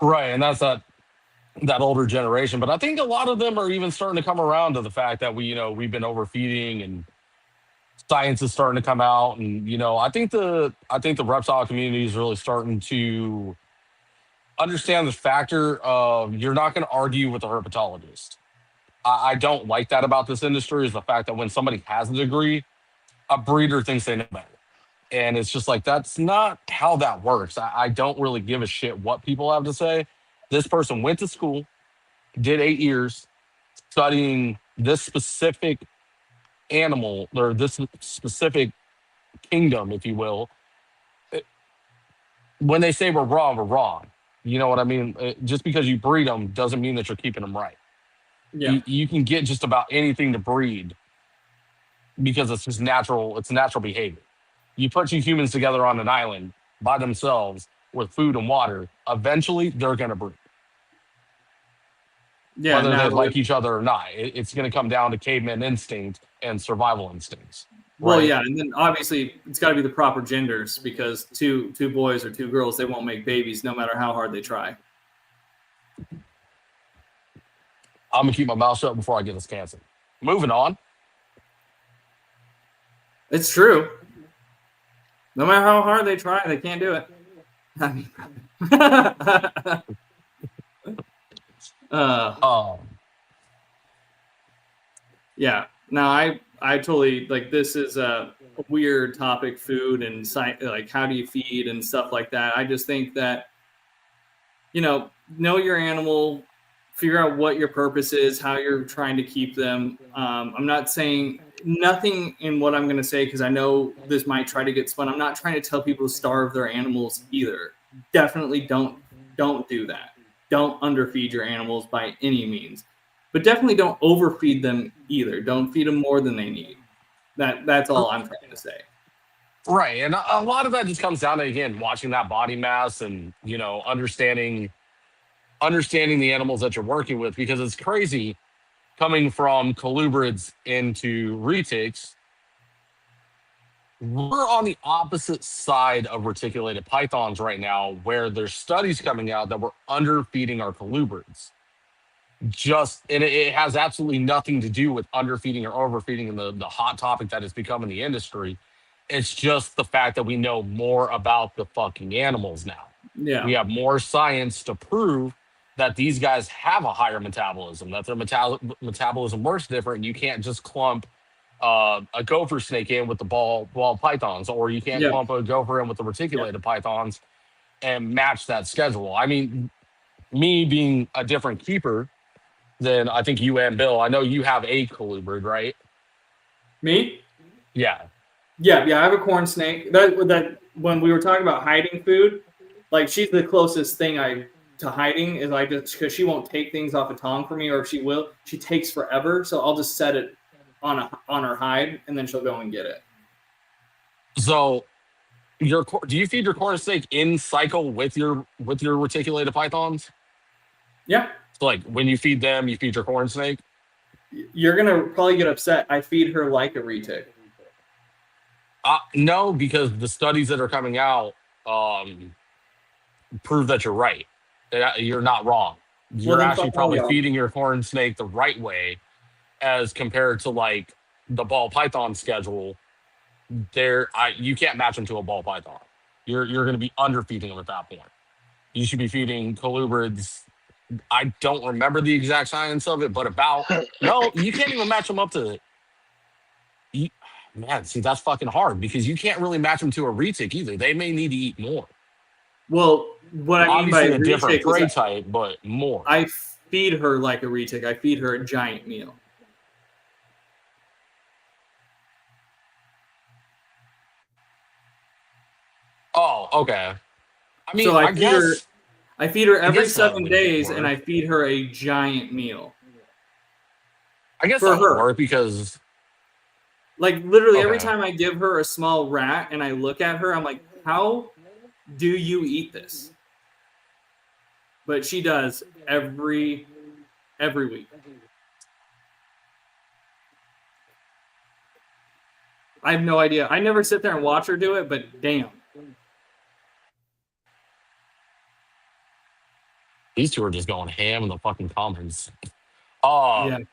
Right, and that's that older generation. But I think a lot of them are even starting to come around to the fact that we've been overfeeding and science is starting to come out, and I think the reptile community is really starting to understand the factor of you're not going to argue with a herpetologist. I don't like that about this industry, is the fact that when somebody has a degree, a breeder thinks they know better. And it's just like, that's not how that works. I don't really give a shit what people have to say. This person went to school, did 8 years studying this specific animal or this specific kingdom, if you will. When they say we're wrong, we're wrong. You know what I mean? Just because you breed them doesn't mean that you're keeping them right. Yeah. You can get just about anything to breed because it's just natural. It's natural behavior. You put two humans together on an island by themselves with food and water. Eventually, they're going to breed, Yeah. whether they Now, like each other or not. It's going to come down to caveman instinct and survival instincts, well, right? yeah, and then obviously it's got to be the proper genders because two boys or two girls, they won't make babies no matter how hard they try. I'm gonna keep my mouth shut before I get this canceled. Moving on. It's true. No matter how hard they try, they can't do it. Um, Yeah. Now I totally like this is a weird topic, food and like how do you feed and stuff like that. I just think that know your animal, figure out what your purpose is, how you're trying to keep them. I'm not saying nothing in what I'm going to say because I know this might try to get spun. I'm not trying to tell people to starve their animals either. Definitely don't do that. Don't underfeed your animals by any means, but definitely don't overfeed them either. Don't feed them more than they need. That's all I'm trying to say. right, and a lot of that just comes down to again watching that body mass and understanding the animals that you're working with because it's crazy coming from colubrids into retics. We're on the opposite side of reticulated pythons right now, where there's studies coming out that we're underfeeding our colubrids. And it has absolutely nothing to do with underfeeding or overfeeding and the hot topic that has become in the industry. It's just the fact that we know more about the fucking animals now. Yeah. We have more science to prove that these guys have a higher metabolism, that their metabolism works different. And you can't just clump a gopher snake in with the ball pythons, or you can't clump a gopher in with the reticulated pythons and match that schedule. I mean, me being a different keeper than I think you and Bill, I know you have a colubrid, right? Me? Yeah. Yeah. I have a corn snake. That when we were talking about hiding food, like she's the closest thing to hiding is like because she won't take things off a tong for me, or if she will, she takes forever. So I'll just set it on her hide, and then she'll go and get it. So, do you feed your corn snake in cycle with your reticulated pythons? Yeah. So, like when you feed them, you feed your corn snake. You're gonna probably get upset. I feed her like a retic. No, because the studies that are coming out prove that you're right. You're not wrong. You're actually probably feeding your corn snake the right way as compared to like the ball python schedule. You can't match them to a ball python. You're going to be underfeeding them at that point. You should be feeding colubrids. I don't remember the exact science of it, but no, you can't even match them up to it. Man, see, that's fucking hard because you can't really match them to a retic either. They may need to eat more. Well, what I mean by a different prey is type, but more. I feed her like a retic. I feed her a giant meal. Oh, okay. I mean, so I guess I feed her every 7 days, and I feed her a giant meal. I guess that would work because, like, literally every time I give her a small rat and I look at her, I'm like, how do you eat this? But she does every week. I have no idea. I never sit there and watch her do it, but damn. These two are just going ham in the fucking comments. I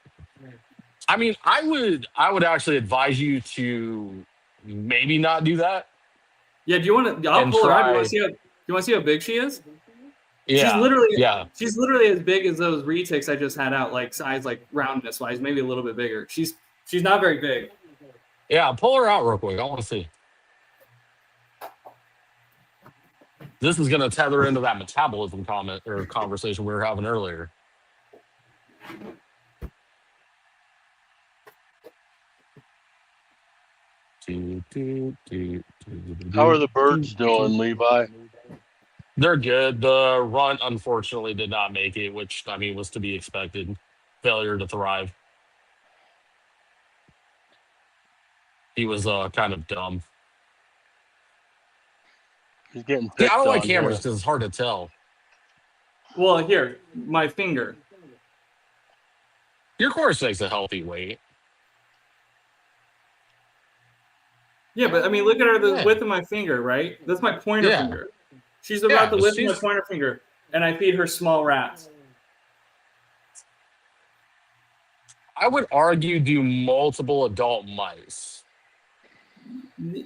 mean, I would actually advise you to maybe not do that. Yeah, do you want to? I'll pull her out. Do you want to see how big she is? Yeah. She's literally as big as those retics I just had out, like size, like roundness wise, maybe a little bit bigger. She's not very big. Yeah, pull her out real quick. I want to see. This is going to tether into that metabolism comment or conversation we were having earlier. How are the birds doing, Levi? They're good. The runt, unfortunately, did not make it, which, I mean, was to be expected. Failure to thrive. He was kind of dumb. He's getting Yeah, I picked don't like on cameras here. because it's hard to tell. Well, here, my finger. Your corn snake's a healthy weight. Yeah, but I mean, look at her, the Yeah. width of my finger, right? That's my pointer Yeah. finger. She's about the but width of my she's- pointer finger, and I feed her small rats. I would argue do multiple adult mice.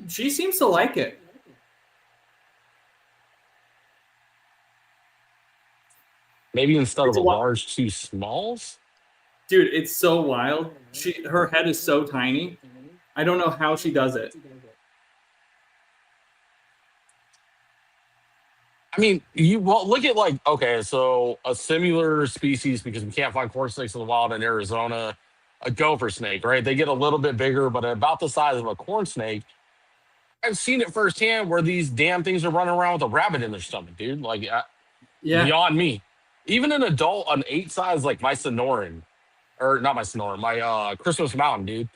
She seems to like it. Maybe instead It's of a a lot. large, two smalls. Dude, it's so wild. Her head is so tiny. I don't know how she does it. I mean, look at like, okay, so a similar species, because we can't find corn snakes in the wild in Arizona, a gopher snake, right? They get a little bit bigger, but about the size of a corn snake. I've seen it firsthand where these damn things are running around with a rabbit in their stomach, dude. Like, Yeah. beyond me. Even an adult, an 8 size, like my Sonoran, or not my Sonoran, my Christmas Mountain, dude.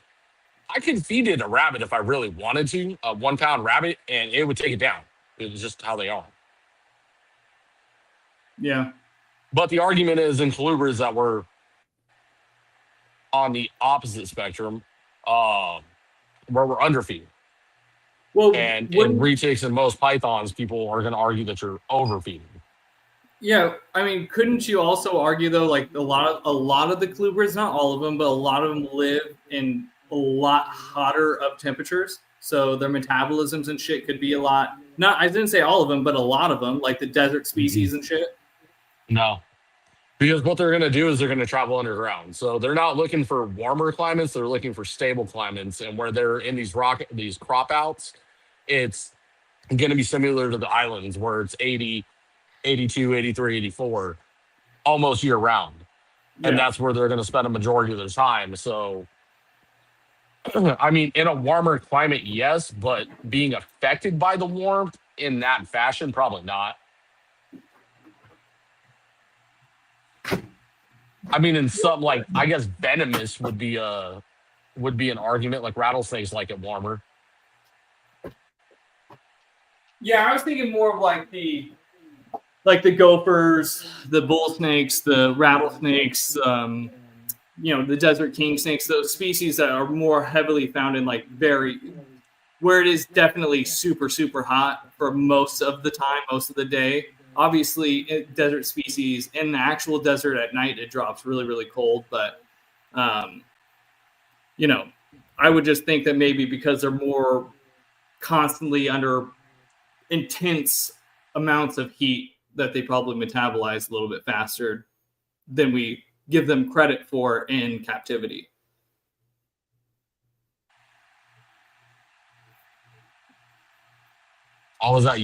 I could feed it a rabbit if I really wanted to, a 1 pound rabbit, and it would take it down. It was just how they are. Yeah. But the argument is in colubras that were on the opposite spectrum, where we're underfeeding. Well, And in retics and most pythons, people are going to argue that you're overfeeding. yeah, I mean, couldn't you also argue though, like a lot of the colubras, not all of them, but a lot of them live in a lot hotter up temperatures, so their metabolisms and shit could be a lot. Not, I didn't say all of them, but a lot of them, like the desert species and shit. No. Because what they're going to do is they're going to travel underground. So they're not looking for warmer climates. They're looking for stable climates. And where they're in these crop outs, it's going to be similar to the islands where it's 80, 82, 83, 84, almost year round. And that's where they're going to spend a majority of their time. So, I mean, in a warmer climate, yes, but being affected by the warmth in that fashion, probably not. I mean, in some, like, I guess venomous would be an argument. Like rattlesnakes like it warmer. Yeah, I was thinking more of like the gophers, the bull snakes, the rattlesnakes, the desert king snakes, those species that are more heavily found in like where it is definitely super, super hot for most of the time, most of the day. Obviously, desert species in the actual desert at night, it drops really, really cold. But, I would just think that maybe because they're more constantly under intense amounts of heat, that they probably metabolize a little bit faster than we give them credit for in captivity. All was that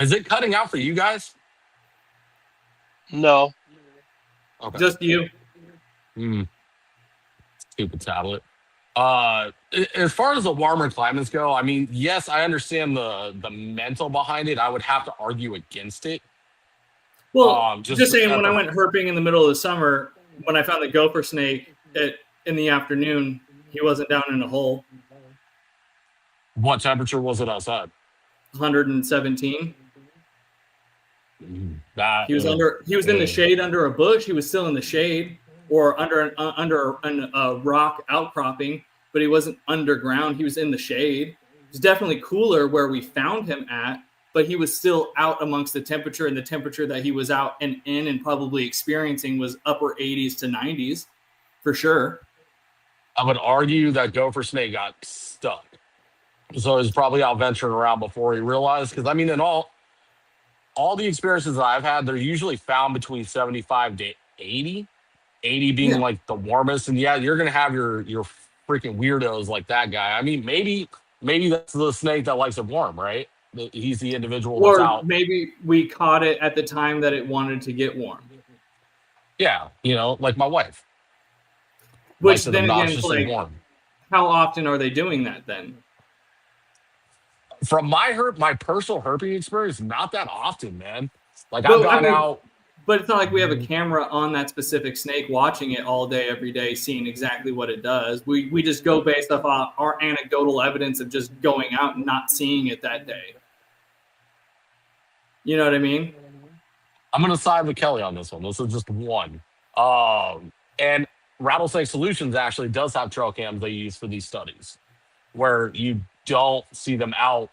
is it cutting out for you guys? No. Okay. Just you. Stupid tablet. As far as the warmer climates go, I mean, yes, I understand the mental behind it. I would have to argue against it. Well, just saying, when I went herping in the middle of the summer, when I found the gopher snake in the afternoon, he wasn't down in a hole. What temperature was it outside? 117. He was in the shade under a bush. He was still in the shade or under a rock outcropping, but he wasn't underground. He was in the shade. It was definitely cooler where we found him at, but he was still out amongst the temperature, and the temperature that he was out and probably experiencing was upper 80s to 90s for sure. I would argue that gopher snake got stuck. So he's probably out venturing around before he realized. Because, I mean, in all the experiences that I've had, they're usually found between 75 to 80. 80 being like the warmest. And yeah, you're going to have your freaking weirdos like that guy. I mean, maybe that's the snake that likes it warm, right? He's the individual that's out. Or maybe we caught it at the time that it wanted to get warm. Yeah, like my wife. Which then again, it's like, warm. How often are they doing that then? From my personal herping experience, not that often, man. Like I've gone out. but it's not like we have a camera on that specific snake watching it all day, every day, seeing exactly what it does. We just go based off our anecdotal evidence of just going out and not seeing it that day. You know what I mean? I'm gonna side with Kelly on this one. This is just one. And Rattlesnake Solutions actually does have trail cams they use for these studies, where you don't see them out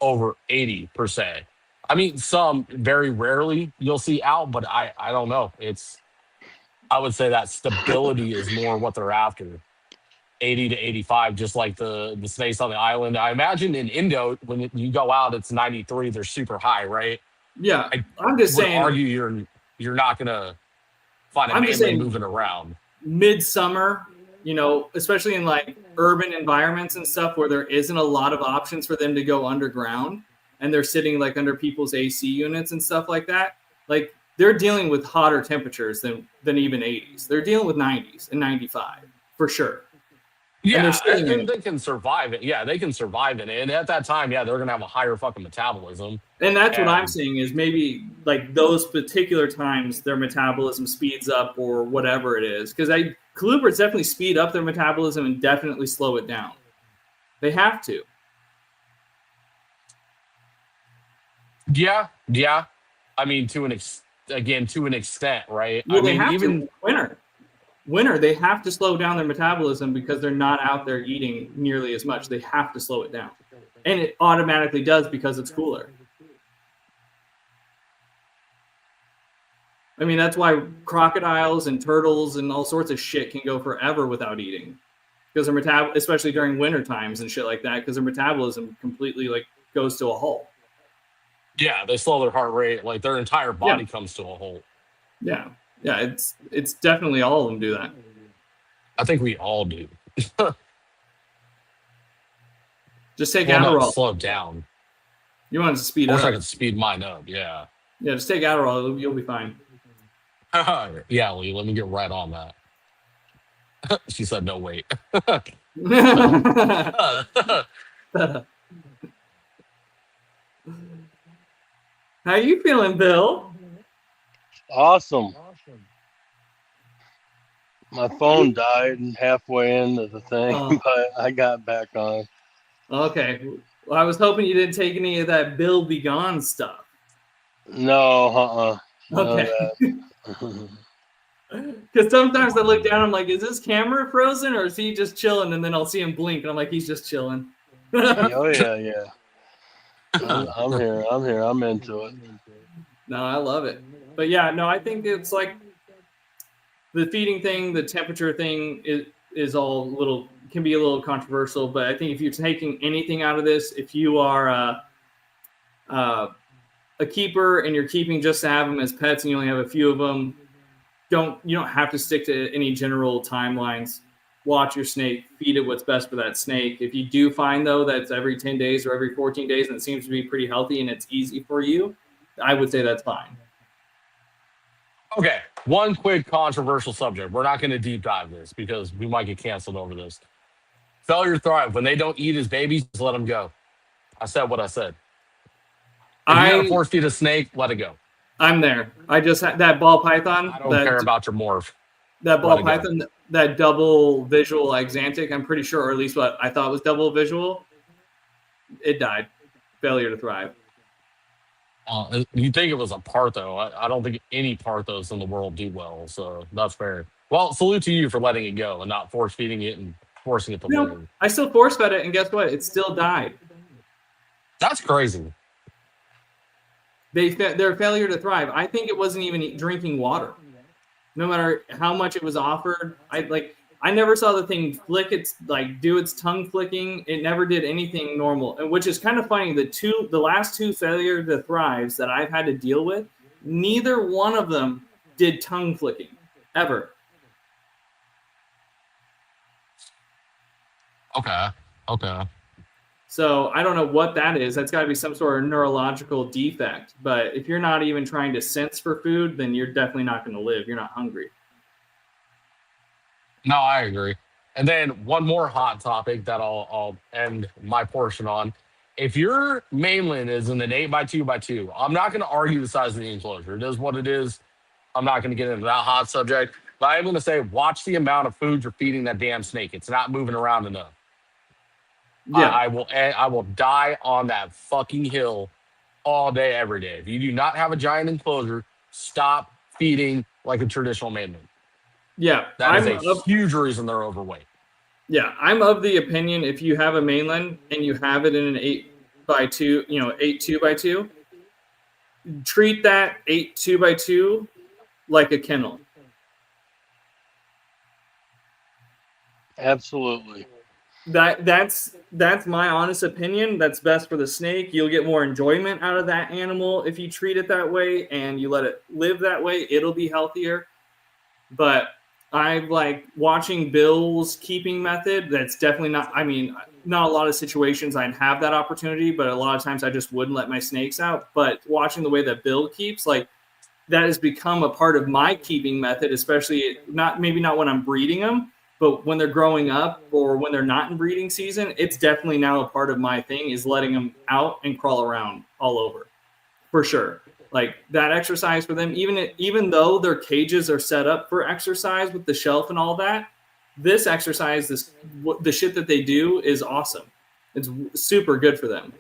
over 80 per se. I mean, some very rarely you'll see out, but I don't know. I would say that stability is more what they're after. 80 to 85, just like the snakes on the island. I imagine in Indo, when you go out, it's 93. They're super high, right? Yeah, I I'm just would saying. argue you're not gonna find a I'm just mainland saying, moving around. midsummer, especially in like urban environments and stuff where there isn't a lot of options for them to go underground, and they're sitting like under people's AC units and stuff like that. Like they're dealing with hotter temperatures than even 80s. They're dealing with 90s and 95 for sure. Yeah, And and they can survive it. Yeah, they can survive it. And at that time, yeah, they're gonna have a higher fucking metabolism. And that's what I'm And saying is maybe like those particular times their metabolism speeds up or whatever it is. Because colubrids definitely speed up their metabolism and definitely slow it down. They have to. yeah. I mean, to an extent, right? Well, I they mean, have even to. Winter, they have to slow down their metabolism because they're not out there eating nearly as much. They have to slow it down. And it automatically does because it's cooler. I mean, that's why crocodiles and turtles and all sorts of shit can go forever without eating. Because their especially during winter times and shit like that, because their metabolism completely like goes to a halt. yeah, they slow their heart rate, like their entire body comes to a halt. Yeah. Yeah, it's definitely all of them do that. I think we all do. Just take Well, Adderall. not slow down. You want it to speed I up. wish I could speed mine up. Yeah. Yeah, just take Adderall. You'll be fine. Yeah, Lee, let me get right on that. She said, no, wait. How you feeling, Bill? Awesome. My phone died halfway into the thing, but I got back on. Okay. Well, I was hoping you didn't take any of that Bill Be Gone stuff. No, Okay. Because sometimes I look down, I'm like, is this camera frozen or is he just chilling? And then I'll see him blink and I'm like, he's just chilling. Oh, yeah. I'm here. I'm into it. No, I love it. But yeah, no, I think it's like the feeding thing, the temperature thing is all can be a little controversial. But I think if you're taking anything out of this, if you are a keeper and you're keeping just to have them as pets and you only have a few of them, you don't have to stick to any general timelines. Watch your snake, feed it what's best for that snake. If you do find though that's every 10 days or every 14 days and it seems to be pretty healthy and it's easy for you, I would say that's fine. Okay, one quick controversial subject. We're not going to deep dive this because we might get canceled over this. Failure thrive. When they don't eat as babies, just let them go. I said what I said. If you gotta force feed a snake, let it go. I'm there. I just had that ball python. I don't care about your morph. That ball python, that double visual axanthic, I'm pretty sure, or at least what I thought was double visual, it died. Failure to thrive. You think it was a Partho. I don't think any Parthos in the world do well, so that's fair. Well, salute to you for letting it go and not force feeding it and forcing it to live. I still force fed it, and guess what? It still died. That's crazy. Their failure to thrive. I think it wasn't even drinking water. No matter how much it was offered, I never saw the thing do its tongue flicking. It never did anything normal, and which is kind of funny. The last two failure to thrives that I've had to deal with, neither one of them did tongue flicking ever. Okay. So I don't know what that is. That's got to be some sort of neurological defect. But if you're not even trying to sense for food, then you're definitely not going to live. You're not hungry. No, I agree. And then one more hot topic that I'll end my portion on if your mainland is in an 8x2x2, I'm not going to argue the size of the enclosure. It is what it is. I'm not going to get into that hot subject, but I'm going to say, watch the amount of food you're feeding that damn snake. It's not moving around enough. Yeah. I will die on that fucking hill all day, every day. If you do not have a giant enclosure, stop feeding like a traditional mainland. Yeah. That is a huge reason they're overweight. Yeah. I'm of the opinion if you have a mainland and you have it in an 8x2, 8 2x2, treat that 8 2x2 like a kennel. Absolutely. That's my honest opinion. That's best for the snake. You'll get more enjoyment out of that animal if you treat it that way and you let it live that way. It'll be healthier. But I like watching Bill's keeping method. That's definitely not. I mean, not a lot of situations I'd have that opportunity, but a lot of times I just wouldn't let my snakes out. But watching the way that Bill keeps, like, that has become a part of my keeping method, especially maybe not when I'm breeding them, but when they're growing up or when they're not in breeding season. It's definitely now a part of my thing is letting them out and crawl around all over, for sure. Like that exercise for them, even though their cages are set up for exercise with the shelf and all that, this exercise, the shit that they do is awesome. It's super good for them.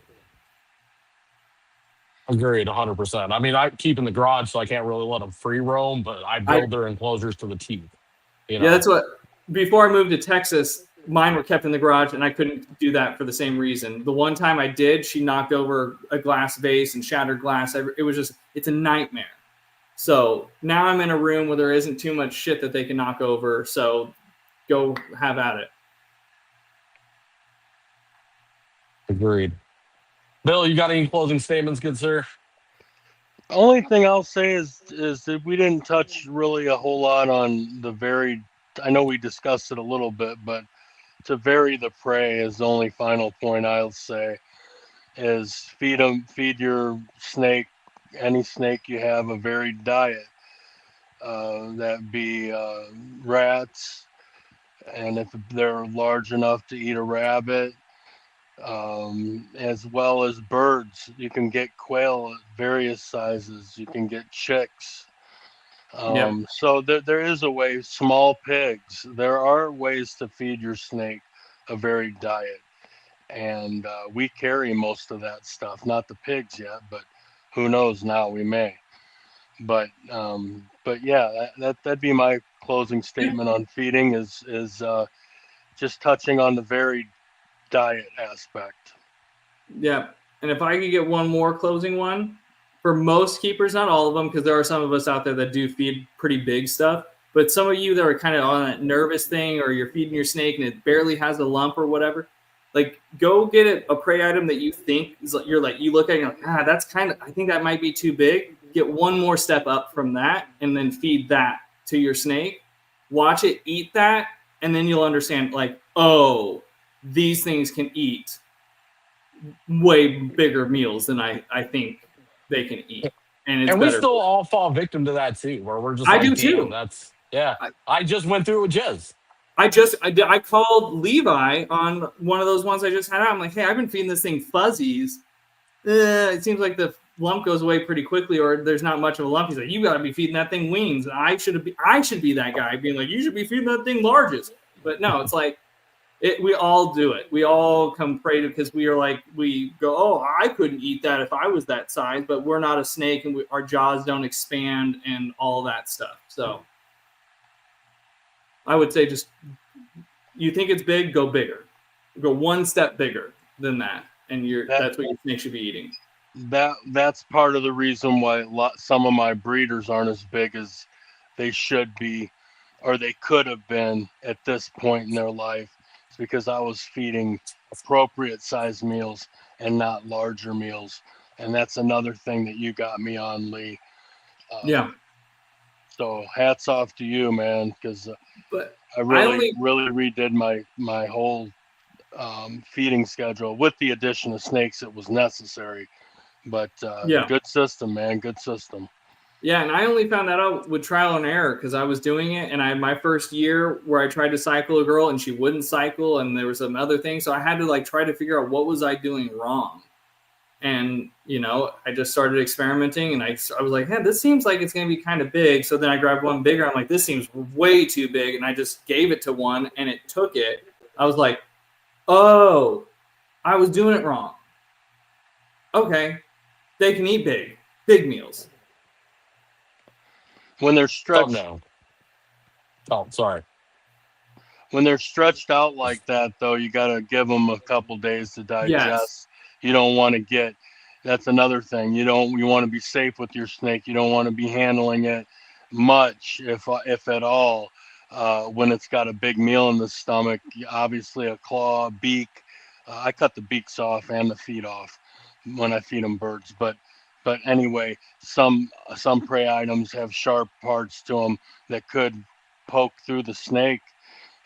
Agreed, 100%. I mean, I keep in the garage, so I can't really let them free roam, but I build their enclosures to the teeth. You know? Yeah, that's what. Before I moved to Texas, mine were kept in the garage, and I couldn't do that for the same reason. The one time I did, she knocked over a glass vase and shattered glass. It was just, it's a nightmare. So now I'm in a room where there isn't too much shit that they can knock over. So go have at it. Agreed. Bill, you got any closing statements, good sir? Only thing I'll say is that we didn't touch really a whole lot on the varied. I know we discussed it a little bit, but to vary the prey is the only final point I'll say. Is feed your snake, any snake you have, a varied diet. That be rats, and if they're large enough to eat a rabbit, as well as birds. You can get quail at various sizes. You can get chicks. So there is a way. Small pigs. There are ways to feed your snake a varied diet, and we carry most of that stuff. Not the pigs yet, but who knows? Now we may. But yeah, that'd be my closing statement on feeding. Is just touching on the varied diet aspect. Yeah. And if I could get one more closing one, for most keepers, not all of them, because there are some of us out there that do feed pretty big stuff, but some of you that are kind of on that nervous thing, or you're feeding your snake and it barely has a lump or whatever, like go get a prey item that you think you look at it and you're like, that's kind of, I think that might be too big. Get one more step up from that and then feed that to your snake. Watch it eat that, and then you'll understand, like, oh, these things can eat way bigger meals than I think they can eat. And we still all fall victim to that too, where we're just I like, do too. That's, yeah. I just went through it with Jez. I called Levi on one of those ones I just had out. I'm like, hey, I've been feeding this thing fuzzies. It seems like the lump goes away pretty quickly, or there's not much of a lump. He's like, you got to be feeding that thing wings. And I should be that guy being like, you should be feeding that thing largest. But no, it's like, we all do it. We all come prey to, because we go, oh, I couldn't eat that if I was that size, but we're not a snake and our jaws don't expand and all that stuff. So I would say just, you think it's big, go bigger. Go one step bigger than that, and that's what your snake should be eating. That's part of the reason why some of my breeders aren't as big as they should be, or they could have been at this point in their life. It's because I was feeding appropriate size meals and not larger meals, and that's another thing that you got me on, Lee. Yeah. So hats off to you, man, because I really redid my whole feeding schedule with the addition of snakes. It was necessary, but good system, man. Good system. Yeah, and I only found that out with trial and error because I was doing it, and I had my first year where I tried to cycle a girl and she wouldn't cycle, and there was some other things, so I had to try to figure out what was I doing wrong. And, I just started experimenting, and I was like, hey, this seems like it's going to be kind of big. So then I grabbed one bigger. I'm like, this seems way too big. And I just gave it to one, and it took it. I was like, oh, I was doing it wrong. Okay. They can eat big meals. When they're Oh stretched, no. Oh, sorry. when they're stretched out like that, though, you got to give them a couple days to digest. Yes. You don't want to get. That's another thing. You want to be safe with your snake. You don't want to be handling it much, if at all, when it's got a big meal in the stomach. Obviously, a claw, beak. I cut the beaks off and the feet off when I feed them birds. But anyway, some prey items have sharp parts to them that could poke through the snake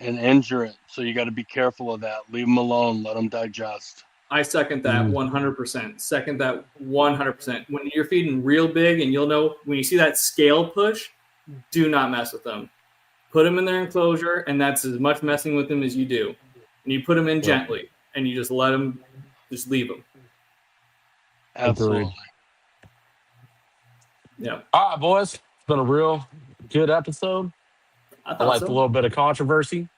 and injure it. So you got to be careful of that. Leave them alone. Let them digest. I second that 100%. Second that 100%. When you're feeding real big, and you'll know when you see that scale push, do not mess with them. Put them in their enclosure, and that's as much messing with them as you do. And you put them in gently, and you just let them, just leave them. Absolutely. Agreed. Yeah. All right, boys. It's been a real good episode. I like so. a little bit of controversy,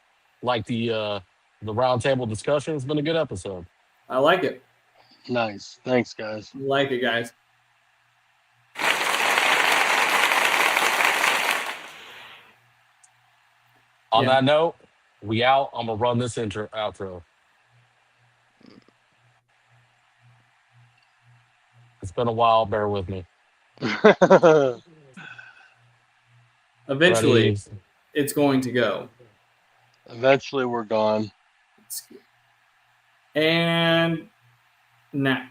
like the roundtable discussion. It's been a good episode. I like it. Nice. Thanks, guys. Like it, guys. On that note, we out. I'm gonna run this outro. It's been a while. Bear with me. Eventually, Ready? it's going to go. Eventually, we're gone. And now.